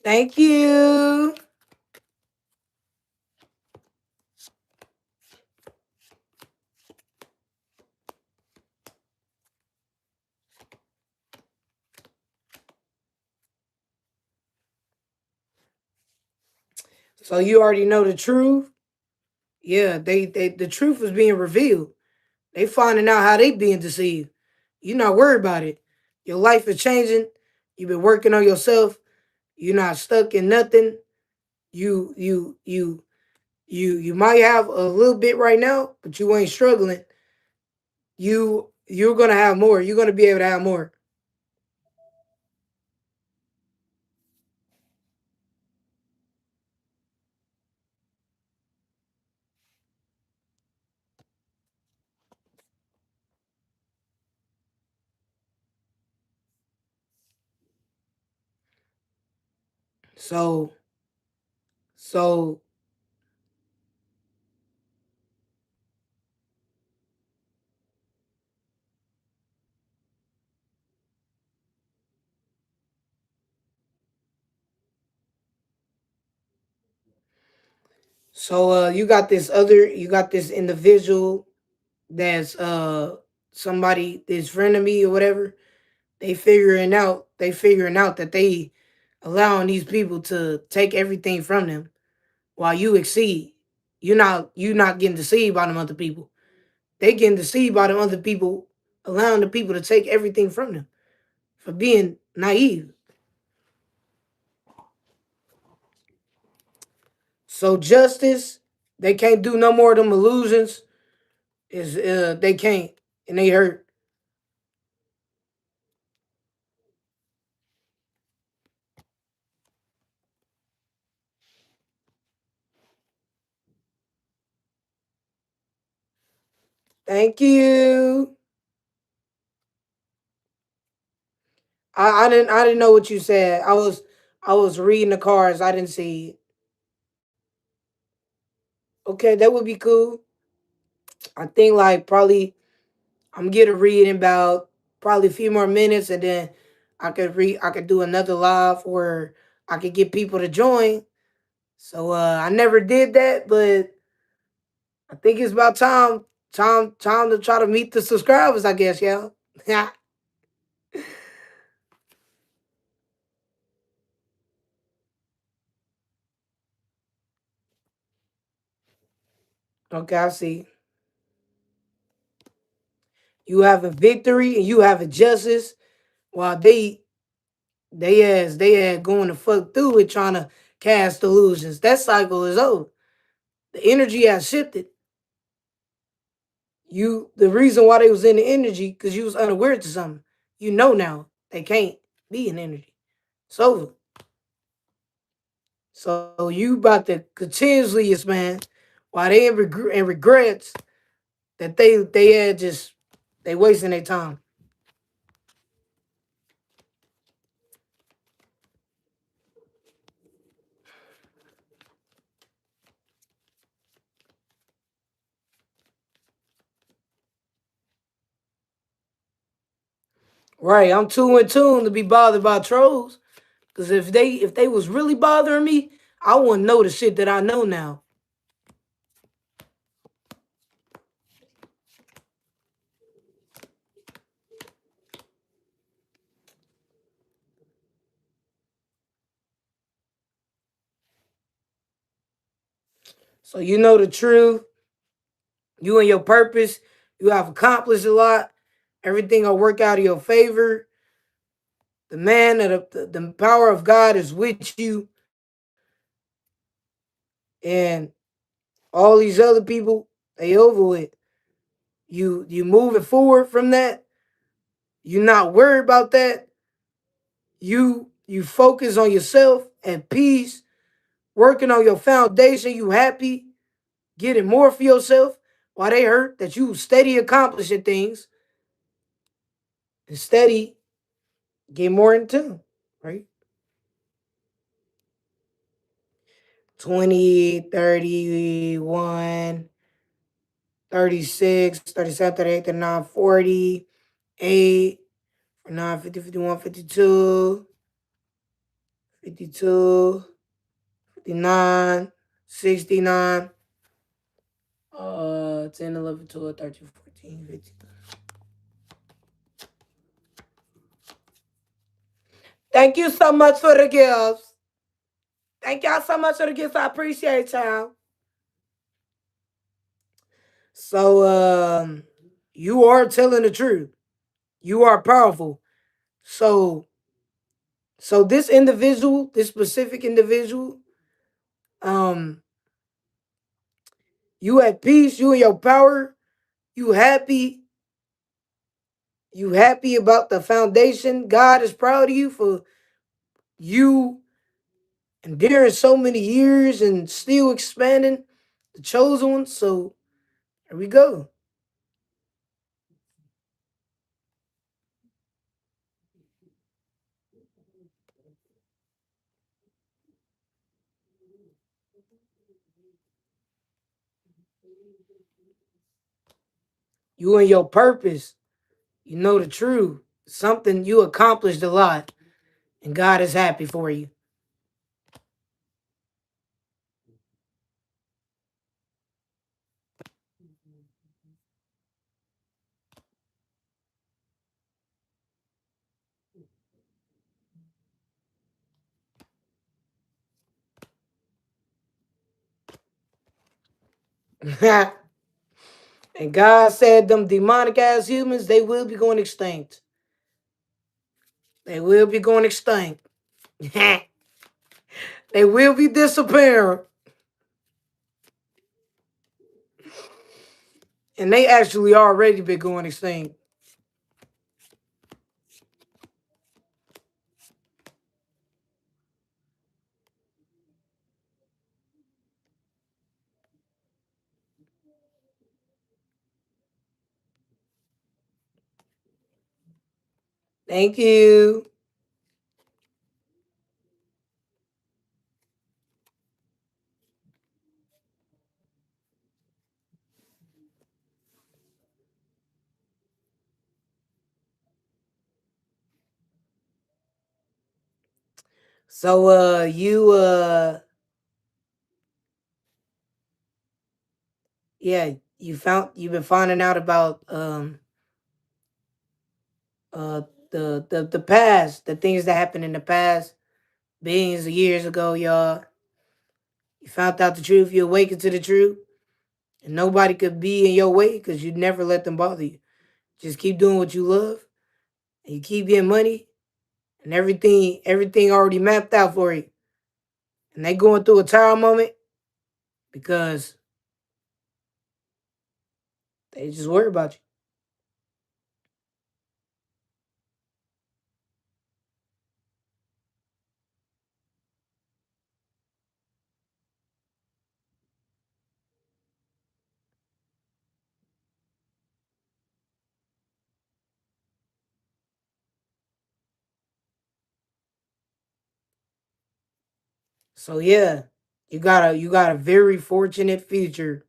Thank you. So you already know the truth. Yeah, they the truth is being revealed. They finding out how they being deceived. You're not worried about it. Your life is changing. You've been working on yourself. You're not stuck in nothing. You might have a little bit right now, but you ain't struggling. You're gonna have more. You're gonna be able to have more. So so you got this individual that's somebody this friend of me or whatever. They figuring out that they allowing these people to take everything from them while you exceed. You're not getting deceived by them other people. They getting deceived by them other people, allowing the people to take everything from them for being naive. So justice, they can't do no more of them illusions. Is they can't and they hurt. Thank you. I didn't know what you said. I was reading the cards. I didn't see it. Okay, that would be cool. I think like probably I'm gonna read in about probably a few more minutes and then I could do another live where I could get people to join. So I never did that, but I think it's about time to try to meet the subscribers, I guess, yeah. Yeah. Okay, I see. You have a victory and you have a justice while they had going to fuck through it trying to cast illusions. That cycle is over. The energy has shifted. The reason why they was in the energy because you was unaware to something. You know now they can't be in energy. It's over. So you about to continuously expand while they in regrets that they had just they wasting their time. Right, I'm too in tune to be bothered by trolls. Cause if they was really bothering me, I wouldn't know the shit that I know now. So you know the truth. You and your purpose. You have accomplished a lot. Everything will work out in your favor. The man of the power of God is with you, and all these other people, they over with. You moving forward from that. You not worried about that. You focus on yourself and peace, working on your foundation. You happy, getting more for yourself. While they hurt that you steady accomplishing things and steady get more in tune, right? 20, 31, 36, 37, 38, 39, 40, 8, 9, 50, 51, 52, 52, 59, 69, 10, 11, 12, 13, 14, 15. Thank you so much for the gifts. Thank y'all so much for the gifts. I appreciate y'all. So, you are telling the truth. You are powerful. So, so this individual, this specific individual, um, you at peace. You in your power. You happy. You happy about the foundation. God is proud of you for you enduring so many years and still expanding the chosen one. So here we go. You and your purpose. You know the truth. Something you accomplished a lot, and God is happy for you. And God said them demonic ass humans, they will be going extinct. They will be going extinct. They will be disappearing. And they actually already been going extinct. Thank you. So yeah, you've been finding out about uh the past, the things that happened in the past, billions of years ago, y'all. You found out the truth, you awakened to the truth, and nobody could be in your way because you never let them bother you. Just keep doing what you love, and you keep getting money, and everything already mapped out for you. And they going through a tower moment because they just worry about you. So yeah, you got a very fortunate future.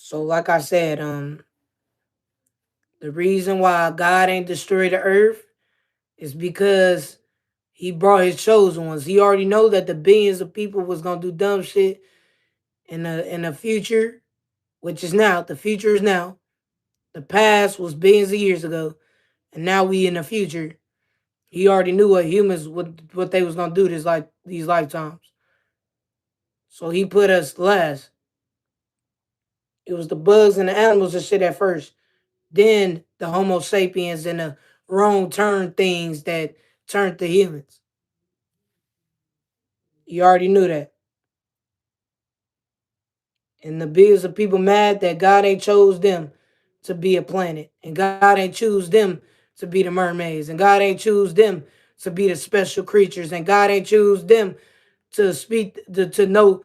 So like I said, the reason why God ain't destroyed the earth is because he brought his chosen ones. He already know that the billions of people was gonna do dumb shit in the future, which is now. The future is now. The past was billions of years ago, and now we in the future. He already knew what humans what they was gonna do these lifetimes. So he put us last. It was the bugs and the animals and shit at first. Then the Homo sapiens and the wrong turn things that turned to humans. You already knew that. And the billions of people mad that God ain't chose them to be a planet. And God ain't choose them to be the mermaids. And God ain't choose them to be the special creatures. And God ain't choose them to speak to know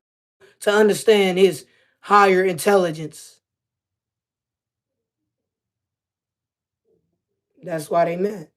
to understand his higher intelligence. That's why they mad.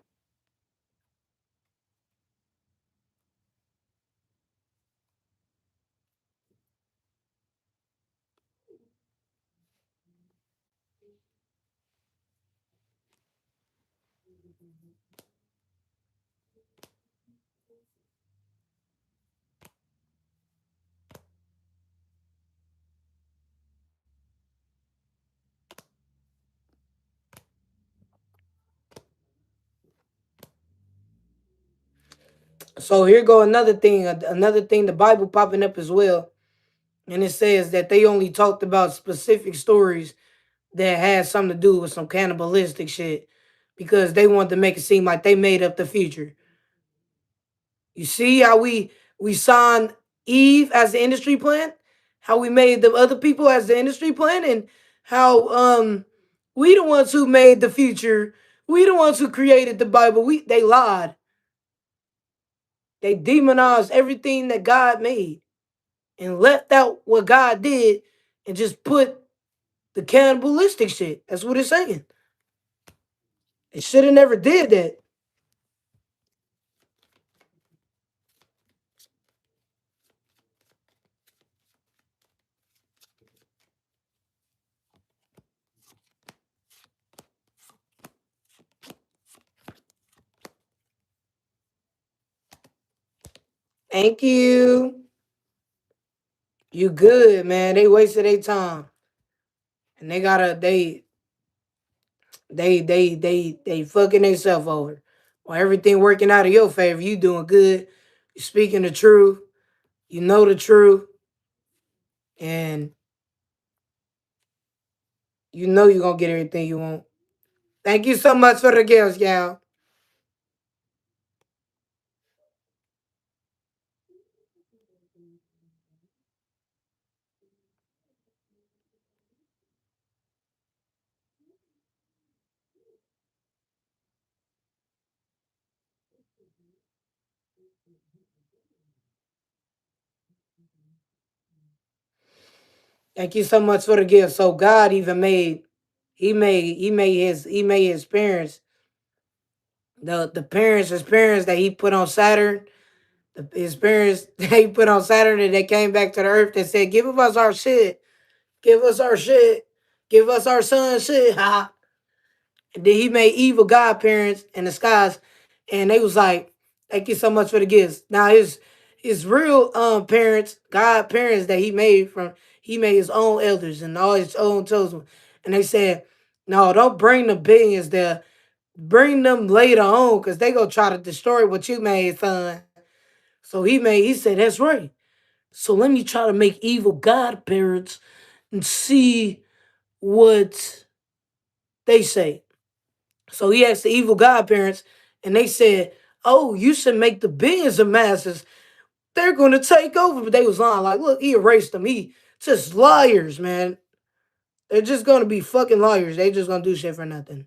So here go another thing the Bible popping up as well. And it says that they only talked about specific stories that had something to do with some cannibalistic shit because they wanted to make it seem like they made up the future. You see how we signed Eve as the industry plan, how we made the other people as the industry plan, and how we the ones who made the future. We the ones who created the Bible. They lied. They demonized everything that God made and left out what God did and just put the cannibalistic shit. That's what it's saying. It should have never did that. Thank you. You good, man. They wasted their time. And they gotta they fucking themselves over. While everything working out in your favor, you doing good. You speaking the truth. You know the truth. And you know you're gonna get everything you want. Thank you so much for the gifts, y'all. Thank you so much for the gift. So God even made he made his parents the parents his parents that he put on Saturn. His parents they put on Saturn and they came back to the earth and said, "Give us our shit, give us our shit, give us our son shit." Ha. And then he made evil godparents in the skies, and they was like, "Thank you so much for the gifts." Now his real parents, godparents that he made his own elders and all his own chosen, and they said, "No, don't bring the billions there. Bring them later on, cause they gonna try to destroy what you made, son." So he said, "That's right. So let me try to make evil godparents and see what they say." So he asked the evil godparents, and they said, "Oh, you should make the billions of masses. They're gonna take over." But they was lying. Like, look, he erased them. He just liars, man. They're just gonna be fucking liars. They just gonna do shit for nothing.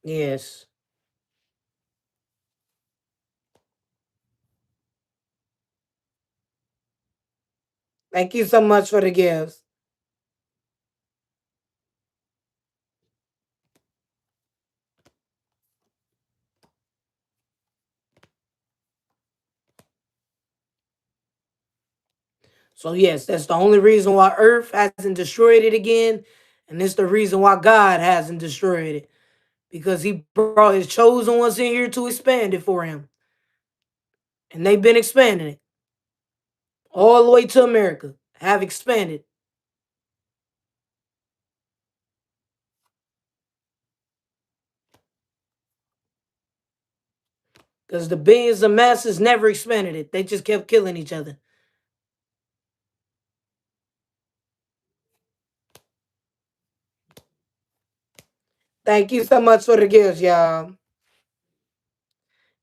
Yes. Thank you so much for the gifts. So yes, that's the only reason why Earth hasn't destroyed it again, and it's the reason why God hasn't destroyed it because He brought His chosen ones in here to expand it for Him, and they've been expanding it all the way to America. Have expanded because the billions of masses never expanded it. They just kept killing each other. Thank you so much for the gifts, y'all.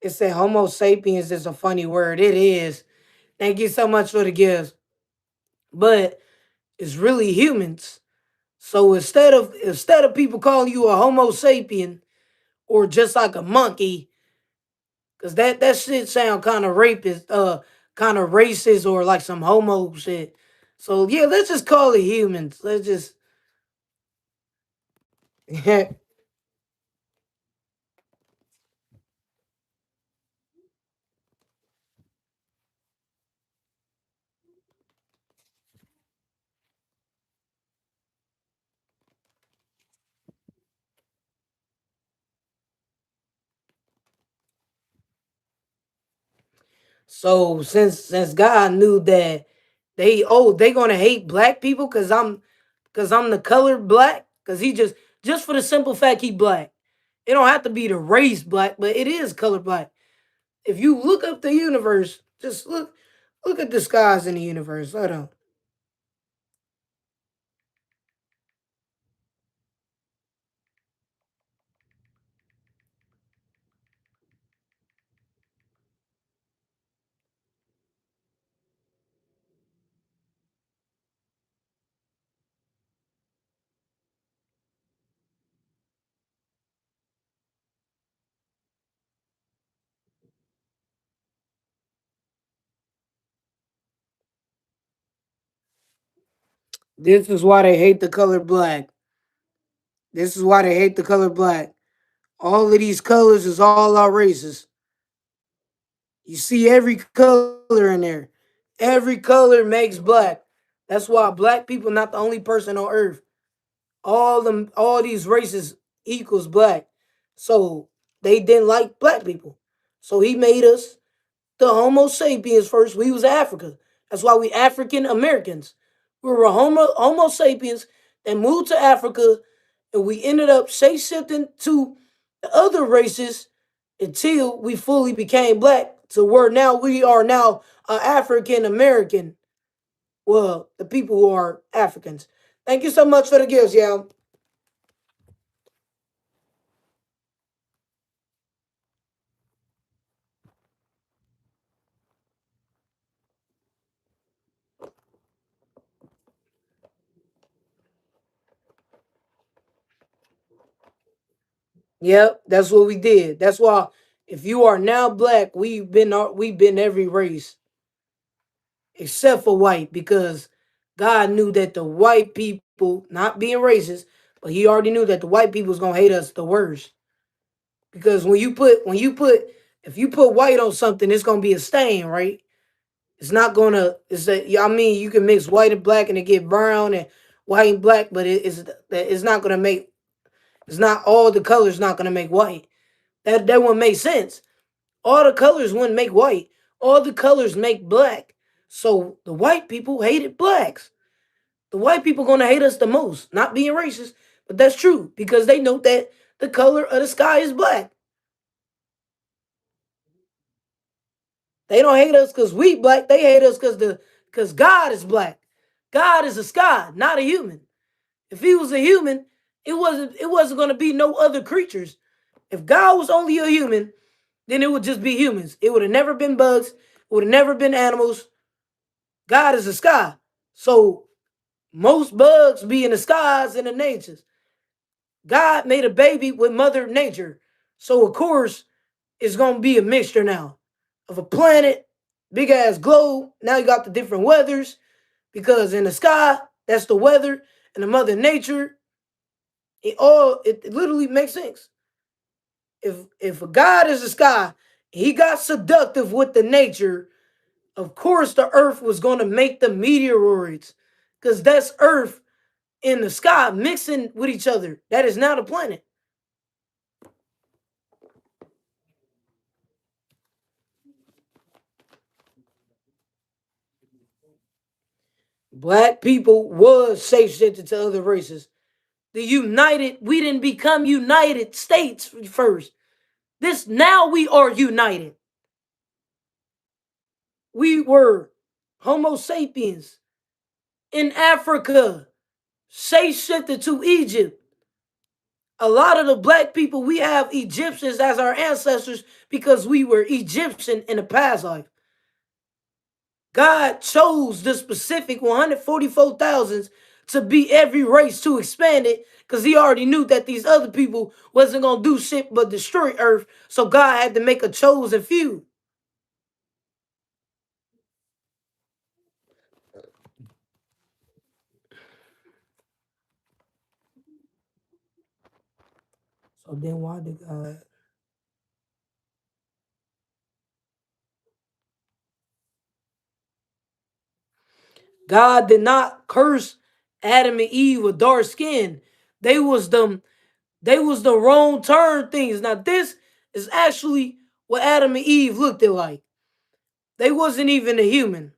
It said Homo sapiens is a funny word. It is. Thank you so much for the gifts. But it's really humans. So instead of people calling you a Homo sapien or just like a monkey, because that shit sound kind of rapist, kind of racist or like some homo shit. So yeah, let's just call it humans. Let's just so since God knew that they gonna hate black people because I'm the color black because he just for the simple fact he black. It don't have to be the race black, but it is color black. If you look up the universe, just look at the skies in the universe. Hold on. This is why they hate the color black. This is why they hate the color black. All of these colors is all our races. You see every color in there. Every color makes black. That's why black people not the only person on earth. All these races equals black. So they didn't like black people. So he made us the Homo sapiens first. We was Africa. That's why we African Americans. We were Homo sapiens that moved to Africa, and we ended up shape shifting to the other races until we fully became black. To where now we are now African American. Well, the people who are Africans. Thank you so much for the gifts, y'all. Yep, that's what we did. That's why if you are now black, we've been every race except for white because God knew that the white people, not being racist, but he already knew that the white people was gonna hate us the worst. Because when you put if you put white on something, it's gonna be a stain, right? It's not gonna it's a yeah, I mean you can mix white and black and it get brown and white and black, but it's not gonna make it's not all the colors not gonna make white. That wouldn't make sense. All the colors wouldn't make white. All the colors make black. So the white people hated blacks. The white people gonna hate us the most. Not being racist, but that's true because they know that the color of the sky is black. They don't hate us because we black. They hate us because God is black. God is a sky, not a human. If he was a human, it wasn't gonna be no other creatures. If God was only a human, then it would just be humans. It would have never been bugs. It would have never been animals. God is a sky. So most bugs be in the skies and the natures. God made a baby with Mother Nature. So of course it's gonna be a mixture now of a planet, big ass globe. Now you got the different weathers. because in the sky, that's the weather, and the mother nature, it literally makes sense. If a God is the sky, he got seductive with the nature, of course the earth was going to make the meteoroids, because that's earth in the sky mixing with each other. That is now the planet. Black people was shapeshifted to other races. We didn't become United States first. This now we are united. We were Homo sapiens in Africa, shapeshifted to Egypt. A lot of the black people, we have Egyptians as our ancestors because we were Egyptian in the past life. God chose the specific 144,000 to be every race to expand it because he already knew that these other people wasn't going to do shit but destroy earth. So God had to make a chosen few. So then why did God did not curse Adam and Eve with dark skin. They was them They was the wrong turn things. Now this is actually what Adam and Eve looked at like. They wasn't even a human.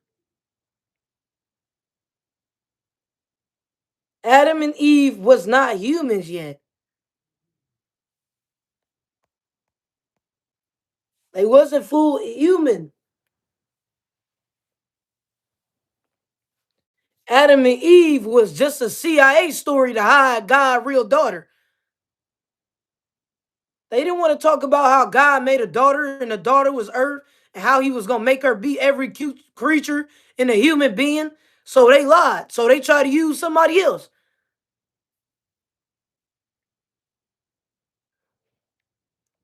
Adam and Eve was not humans yet. They wasn't full human. Adam and Eve was just a CIA story to hide God's real daughter. They didn't want to talk about how God made a daughter and the daughter was earth and how he was going to make her be every cute creature in a human being. So they lied. So they tried to use somebody else.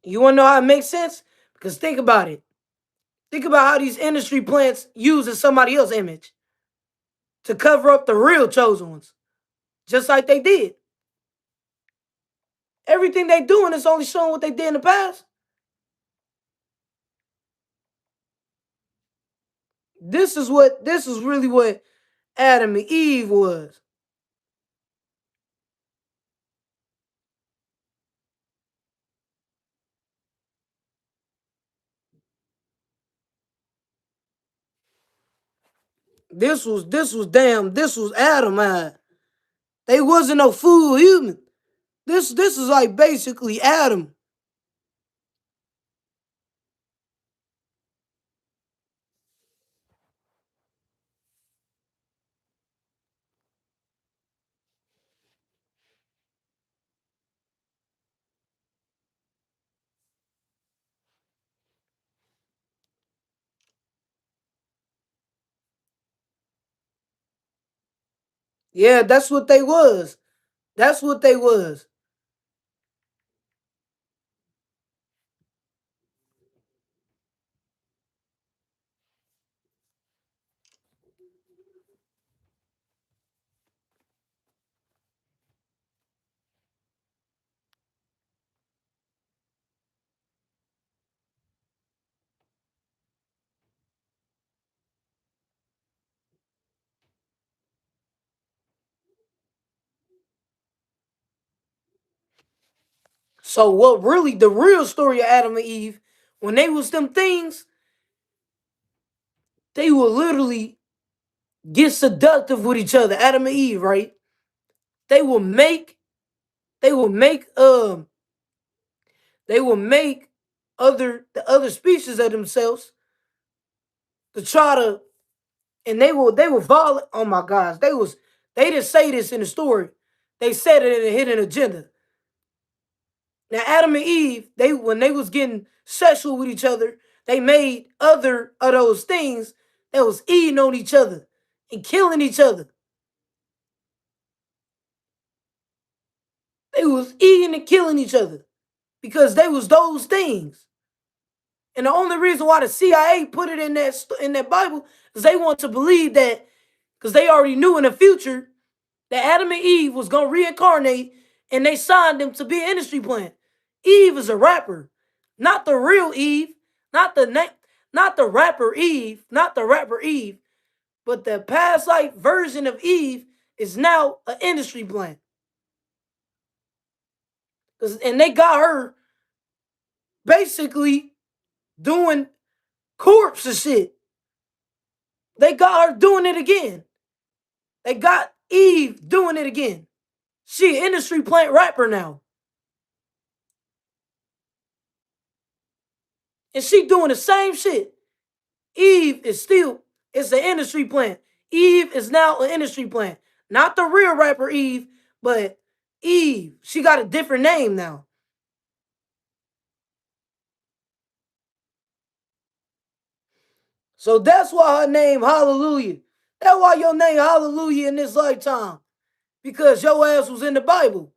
You want to know how it makes sense? Because think about it. Think about how these industry plants uses somebody else's image to cover up the real chosen ones, just like they did. Everything they doing is only showing what they did in the past. This is really what Adam and Eve was. This was Adam, man. They wasn't no full human. This is like basically Adam. Yeah, that's what they was. That's what they was. So what really the real story of Adam and Eve, when they was them things, they would literally get seductive with each other, Adam and Eve, right? They will make they will make they will make the other species of themselves to try to, and they will violate. Oh my gosh, they didn't say this in the story. They said it in a hidden agenda. Now Adam and Eve, they when they was getting sexual with each other, they made other of those things that was eating on each other and killing each other. They was eating and killing each other because they was those things. And the only reason why the CIA put it in that Bible is they want to believe that because they already knew in the future that Adam and Eve was gonna reincarnate, and they signed them to be an industry plant. Eve is a rapper, not the real Eve, not the not the rapper Eve, not the rapper Eve, but the past life version of Eve is now an industry plant. And they got her basically doing corpse and shit. They got her doing it again. They got Eve doing it again. She an industry plant rapper now. And she doing the same shit. Eve is still, it's an industry plant. Eve is now an industry plant. Not the real rapper Eve, but Eve. She got a different name now. So that's why her name Hallelujah. That's why your name Hallelujah in this lifetime. Because your ass was in the Bible.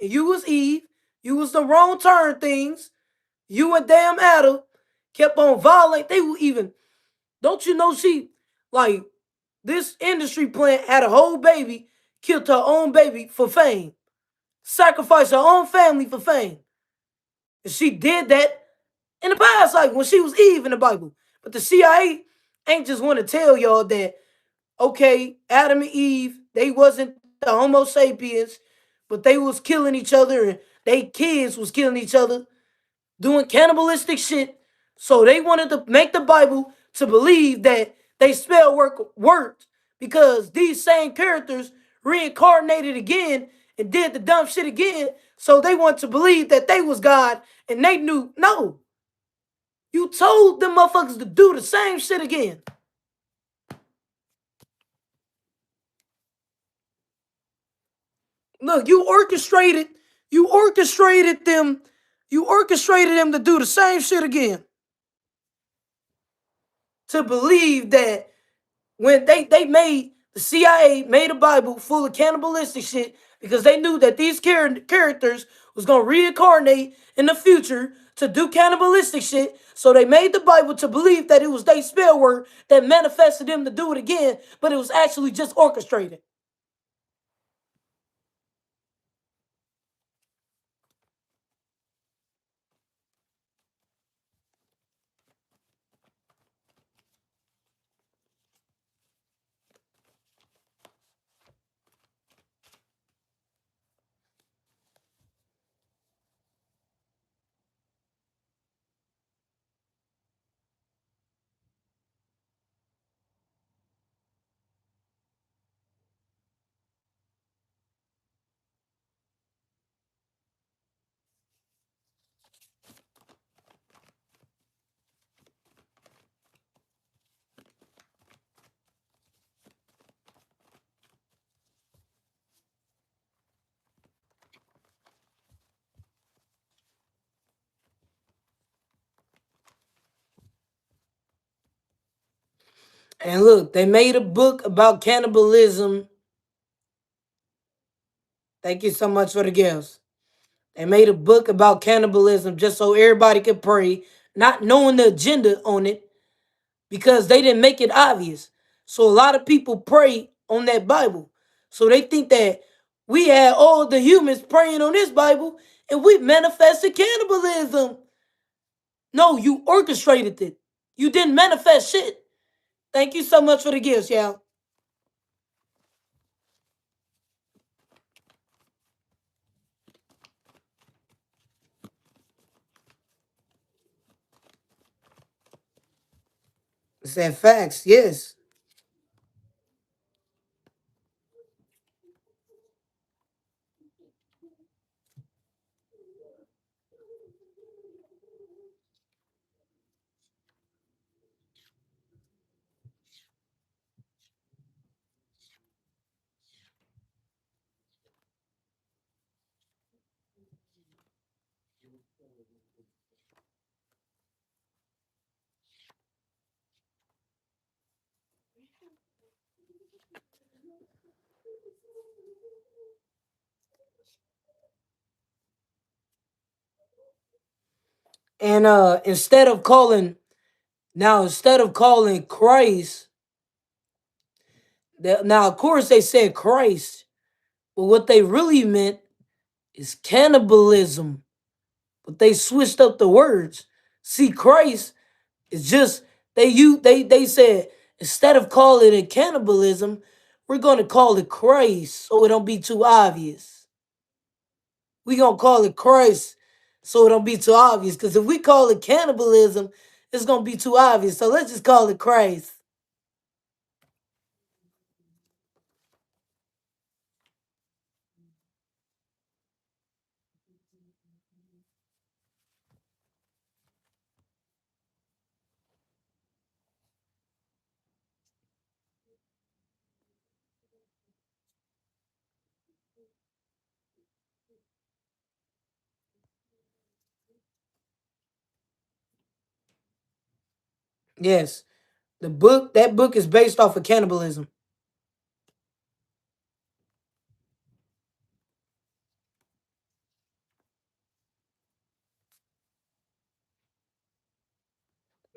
And you was Eve. You was the wrong turn things. You and damn Adam kept on violating. They were even, don't you know she, like, this industry plant had a whole baby, killed her own baby for fame, sacrificed her own family for fame. And she did that in the past, like when she was Eve in the Bible. But the CIA ain't just want to tell y'all that, okay, Adam and Eve, they wasn't the Homo sapiens, but they was killing each other and they kids was killing each other, doing cannibalistic shit. So they wanted to make the Bible to believe that they spell work worked because these same characters reincarnated again and did the dumb shit again. So they want to believe that they was God and they knew, no, you told them motherfuckers to do the same shit again. Look, you orchestrated them, you orchestrated them to do the same shit again. To believe that when they made the CIA made a Bible full of cannibalistic shit because they knew that these characters was gonna reincarnate in the future to do cannibalistic shit. So they made the Bible to believe that it was their spell word that manifested them to do it again, but it was actually just orchestrated. And look, they made a book about cannibalism. Thank you so much for the gifts. They made a book about cannibalism just so everybody could pray, not knowing the agenda on it because they didn't make it obvious. So a lot of people pray on that Bible. So they think that we had all the humans praying on this Bible and we manifested cannibalism. No, you orchestrated it. You didn't manifest shit. Thank you so much for the gifts, y'all. Said facts, yes. And instead of calling Christ, Now, of course, they said Christ, but what they really meant is cannibalism. But they switched up the words. See, Christ is just they said instead of calling it cannibalism, we're gonna call it Christ so it don't be too obvious. We gonna call it Christ so it don't be too obvious. Because if we call it cannibalism, it's gonna be too obvious. So let's just call it Christ. Yes. That book is based off of cannibalism.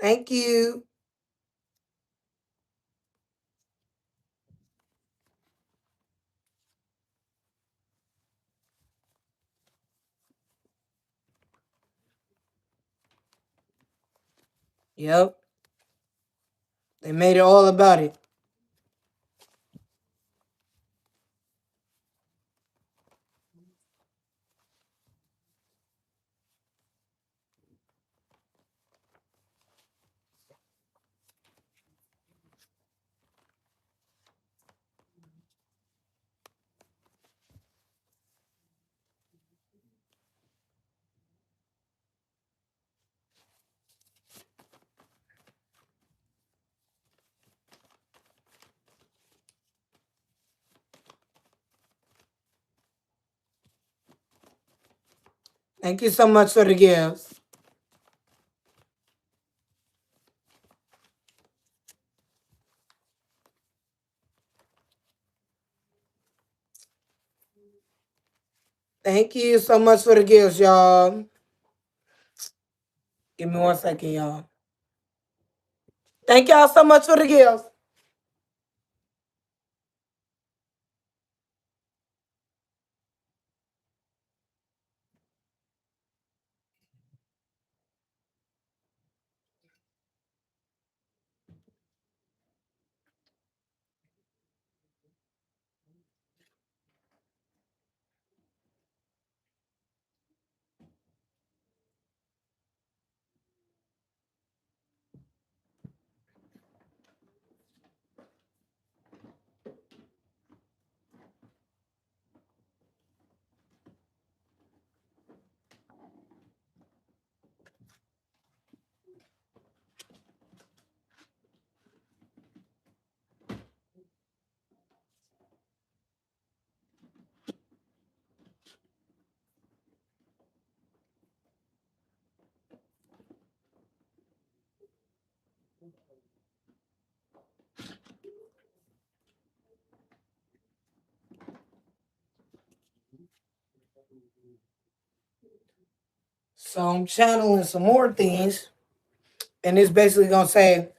Thank you. Yep. They made it all about it. Thank you so much for the gifts. Thank you so much for the gifts, y'all. Give me 1 second, y'all. Thank y'all so much for the gifts. So I'm channeling some more things, and it's basically gonna say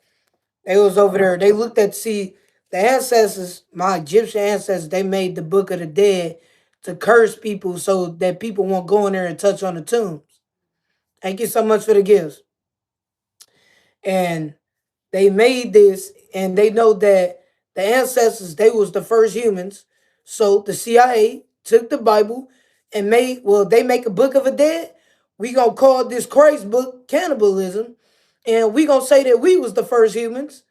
they was over there. They looked at see the ancestors, my Egyptian ancestors. They made the Book of the Dead to curse people so that people won't go in there and touch on the tombs. Thank you so much for the gifts. And they made this, and they know that the ancestors they was the first humans. So the CIA took the Bible and made they make a Book of the Dead. We gonna call this Christ book cannibalism, and we gonna say that we was the first humans.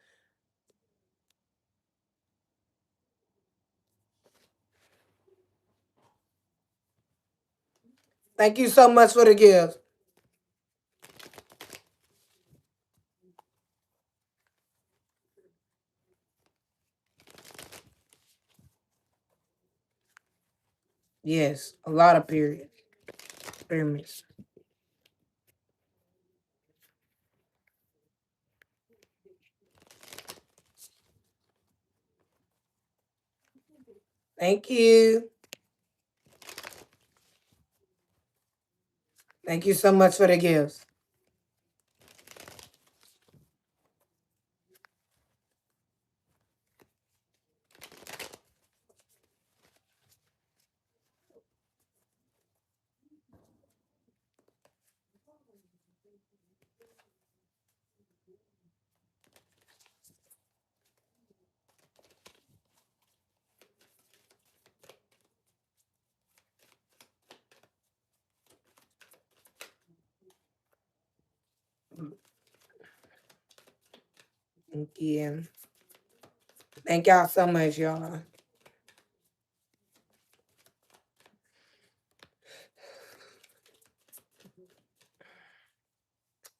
Thank you so much for the gifts. Yes, a lot of pyramids. Thank you. Thank you so much for the gifts. Yeah. Thank y'all so much, y'all.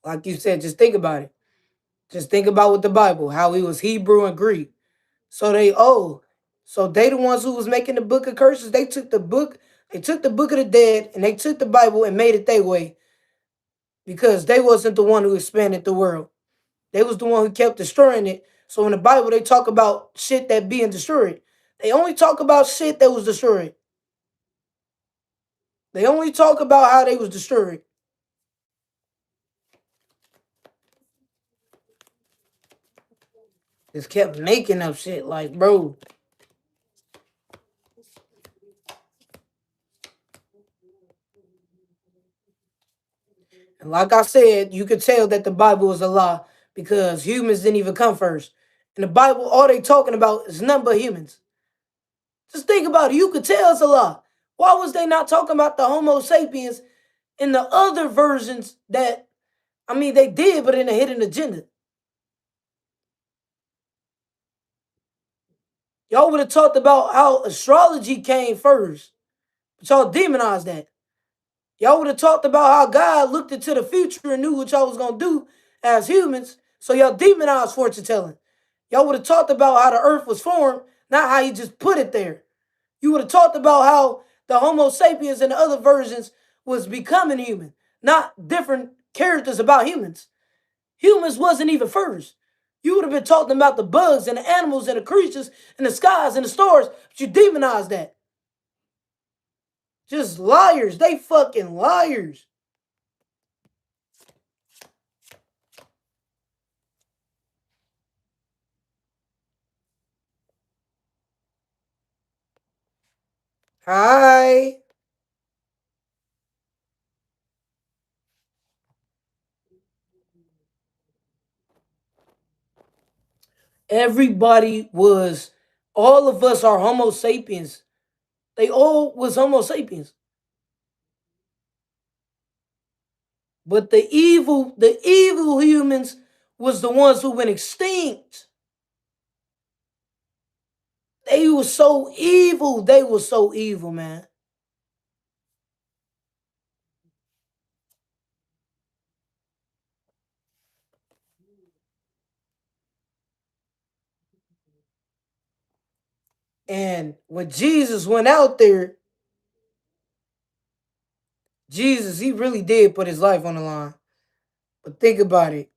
Like you said, just think about it. Just think about with the Bible, how it was Hebrew and Greek. So they the ones who was making the book of curses. They took the book of the dead, and they took the Bible and made it their way because they wasn't the one who expanded the world. They was the one who kept destroying it. So in the Bible, they talk about shit that being destroyed. They only talk about shit that was destroyed. They only talk about how they was destroyed. Just kept making up shit like, bro. And like I said, you could tell that the Bible was a lie because humans didn't even come first. In the Bible, all they talking about is nothing but humans. Just think about it. You could tell it's a lie. Why was they not talking about the Homo sapiens in the other versions that, I mean, they did, but in a hidden agenda? Y'all would have talked about how astrology came first, but y'all demonized that. Y'all would have talked about how God looked into the future and knew what y'all was gonna do as humans. So y'all demonized fortune telling. Y'all would have talked about how the earth was formed, not how he just put it there. You would have talked about how the Homo sapiens and the other versions was becoming human, not different characters about humans. Humans wasn't even first. You would have been talking about the bugs and the animals and the creatures and the skies and the stars, but you demonized that. Just liars. They fucking liars. Hi. Everybody was, all of us are Homo sapiens. They all was Homo sapiens. But the evil humans was the ones who went extinct. They were so evil. They were so evil, man. And when Jesus went out there, Jesus, he really did put his life on the line. But think about it.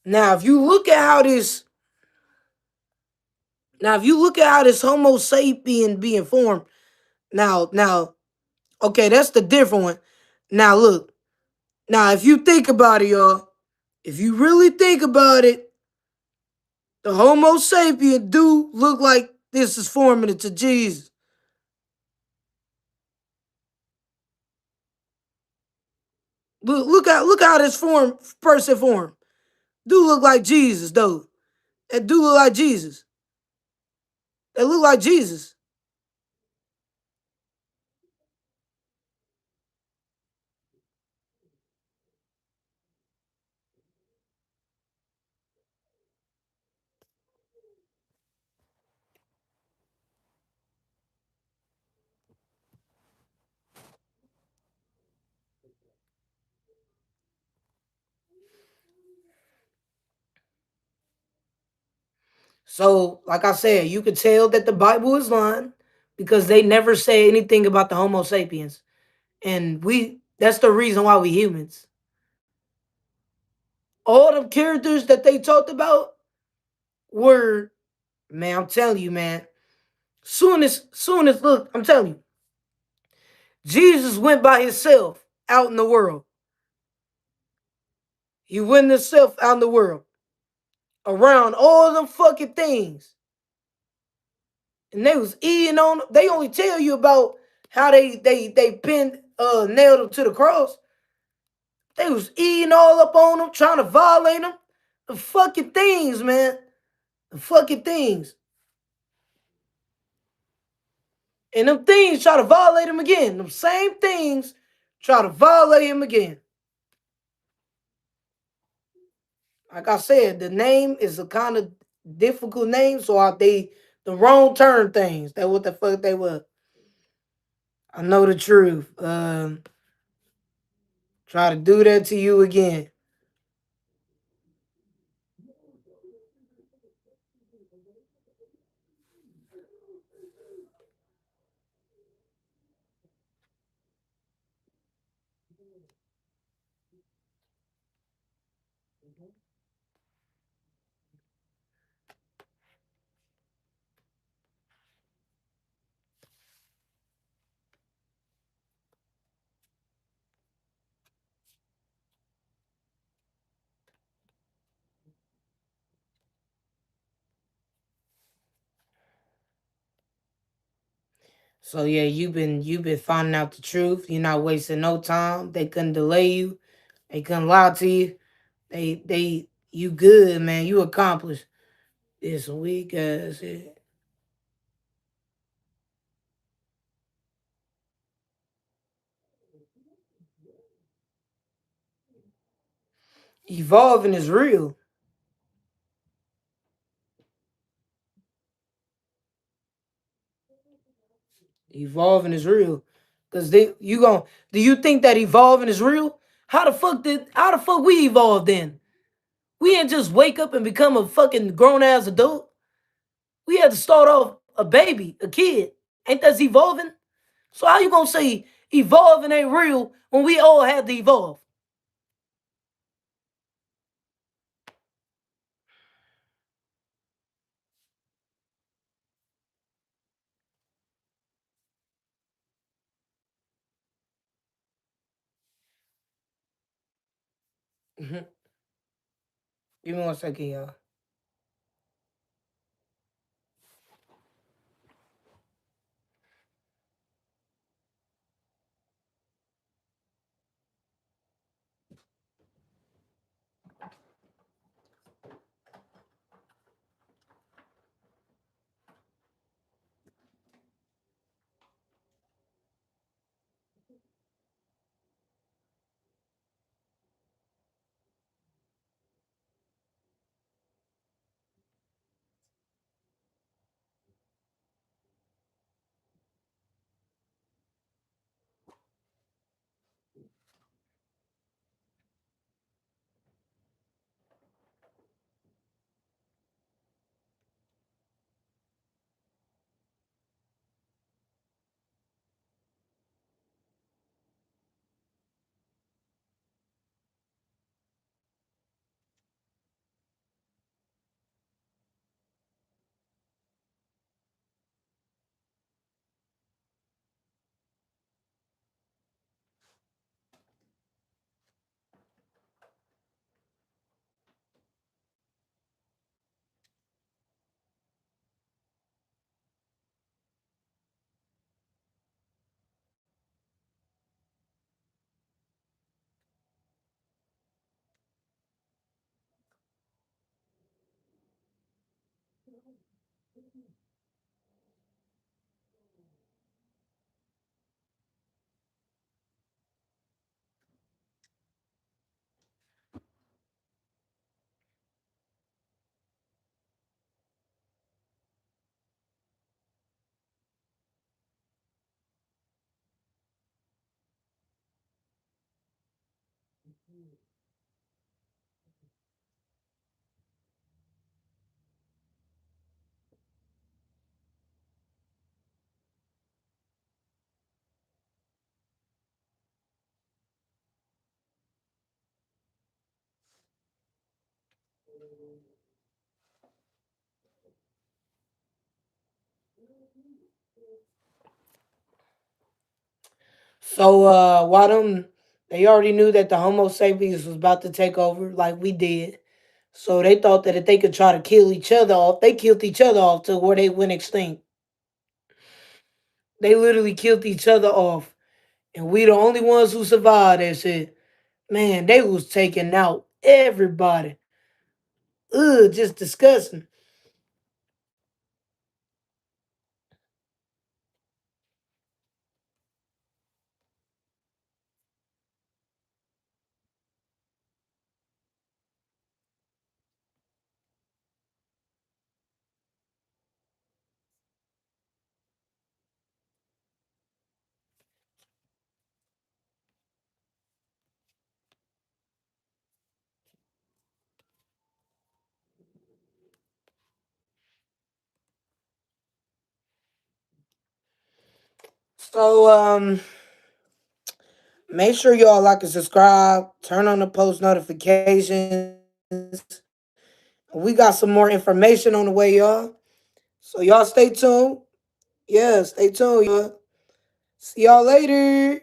Now, if you look at how this, now if you look at how this Homo sapien being formed, now, okay, that's the different one. Now look, now if you think about it, y'all, if you really think about it, the Homo sapien do look like this is forming into Jesus. Look how this person formed. Do look like Jesus though. That do look like Jesus. They look like Jesus. So, like I said, you could tell that the Bible is lying because they never say anything about the Homo sapiens. And that's the reason why we humans. All the characters that they talked about were, man, I'm telling you, man. Soon as look, I'm telling you, Jesus went by himself out in the world. He went himself out in the world around all them fucking things. and they was eating on them. They only tell you about how they pinned nailed them to the cross. They was eating all up on them, trying to violate them. The fucking things, man. The fucking things. And them things try to violate him again. Them same things try to violate him again. Like I said, the name is a kind of difficult name, so they the wrong turn things. That what the fuck they were. I know the truth. Try to do that to you again. So yeah, you've been finding out the truth. You're not wasting no time. They couldn't delay you. They couldn't lie to you. They you good, man. You accomplished this week as it. Evolving is real. Evolving is real. Cause they you gon' do you think that evolving is real? How the fuck we evolved then? We didn't just wake up and become a fucking grown ass adult. We had to start off a baby, a kid. Ain't that evolving? So how you gonna say evolving ain't real when we all had to evolve? Mhm. Give me 1 second, y'all. So why them they already knew that the Homo sapiens was about to take over like we did. So they thought that if they could try to kill each other off, they killed each other off to where they went extinct. They literally killed each other off, and we the only ones who survived that shit. Man, they was taking out everybody. Ugh, just disgusting. So make sure y'all like and subscribe, turn on the post notifications. We got some more information on the way, y'all. So y'all stay tuned. Yeah, stay tuned, y'all. See y'all later.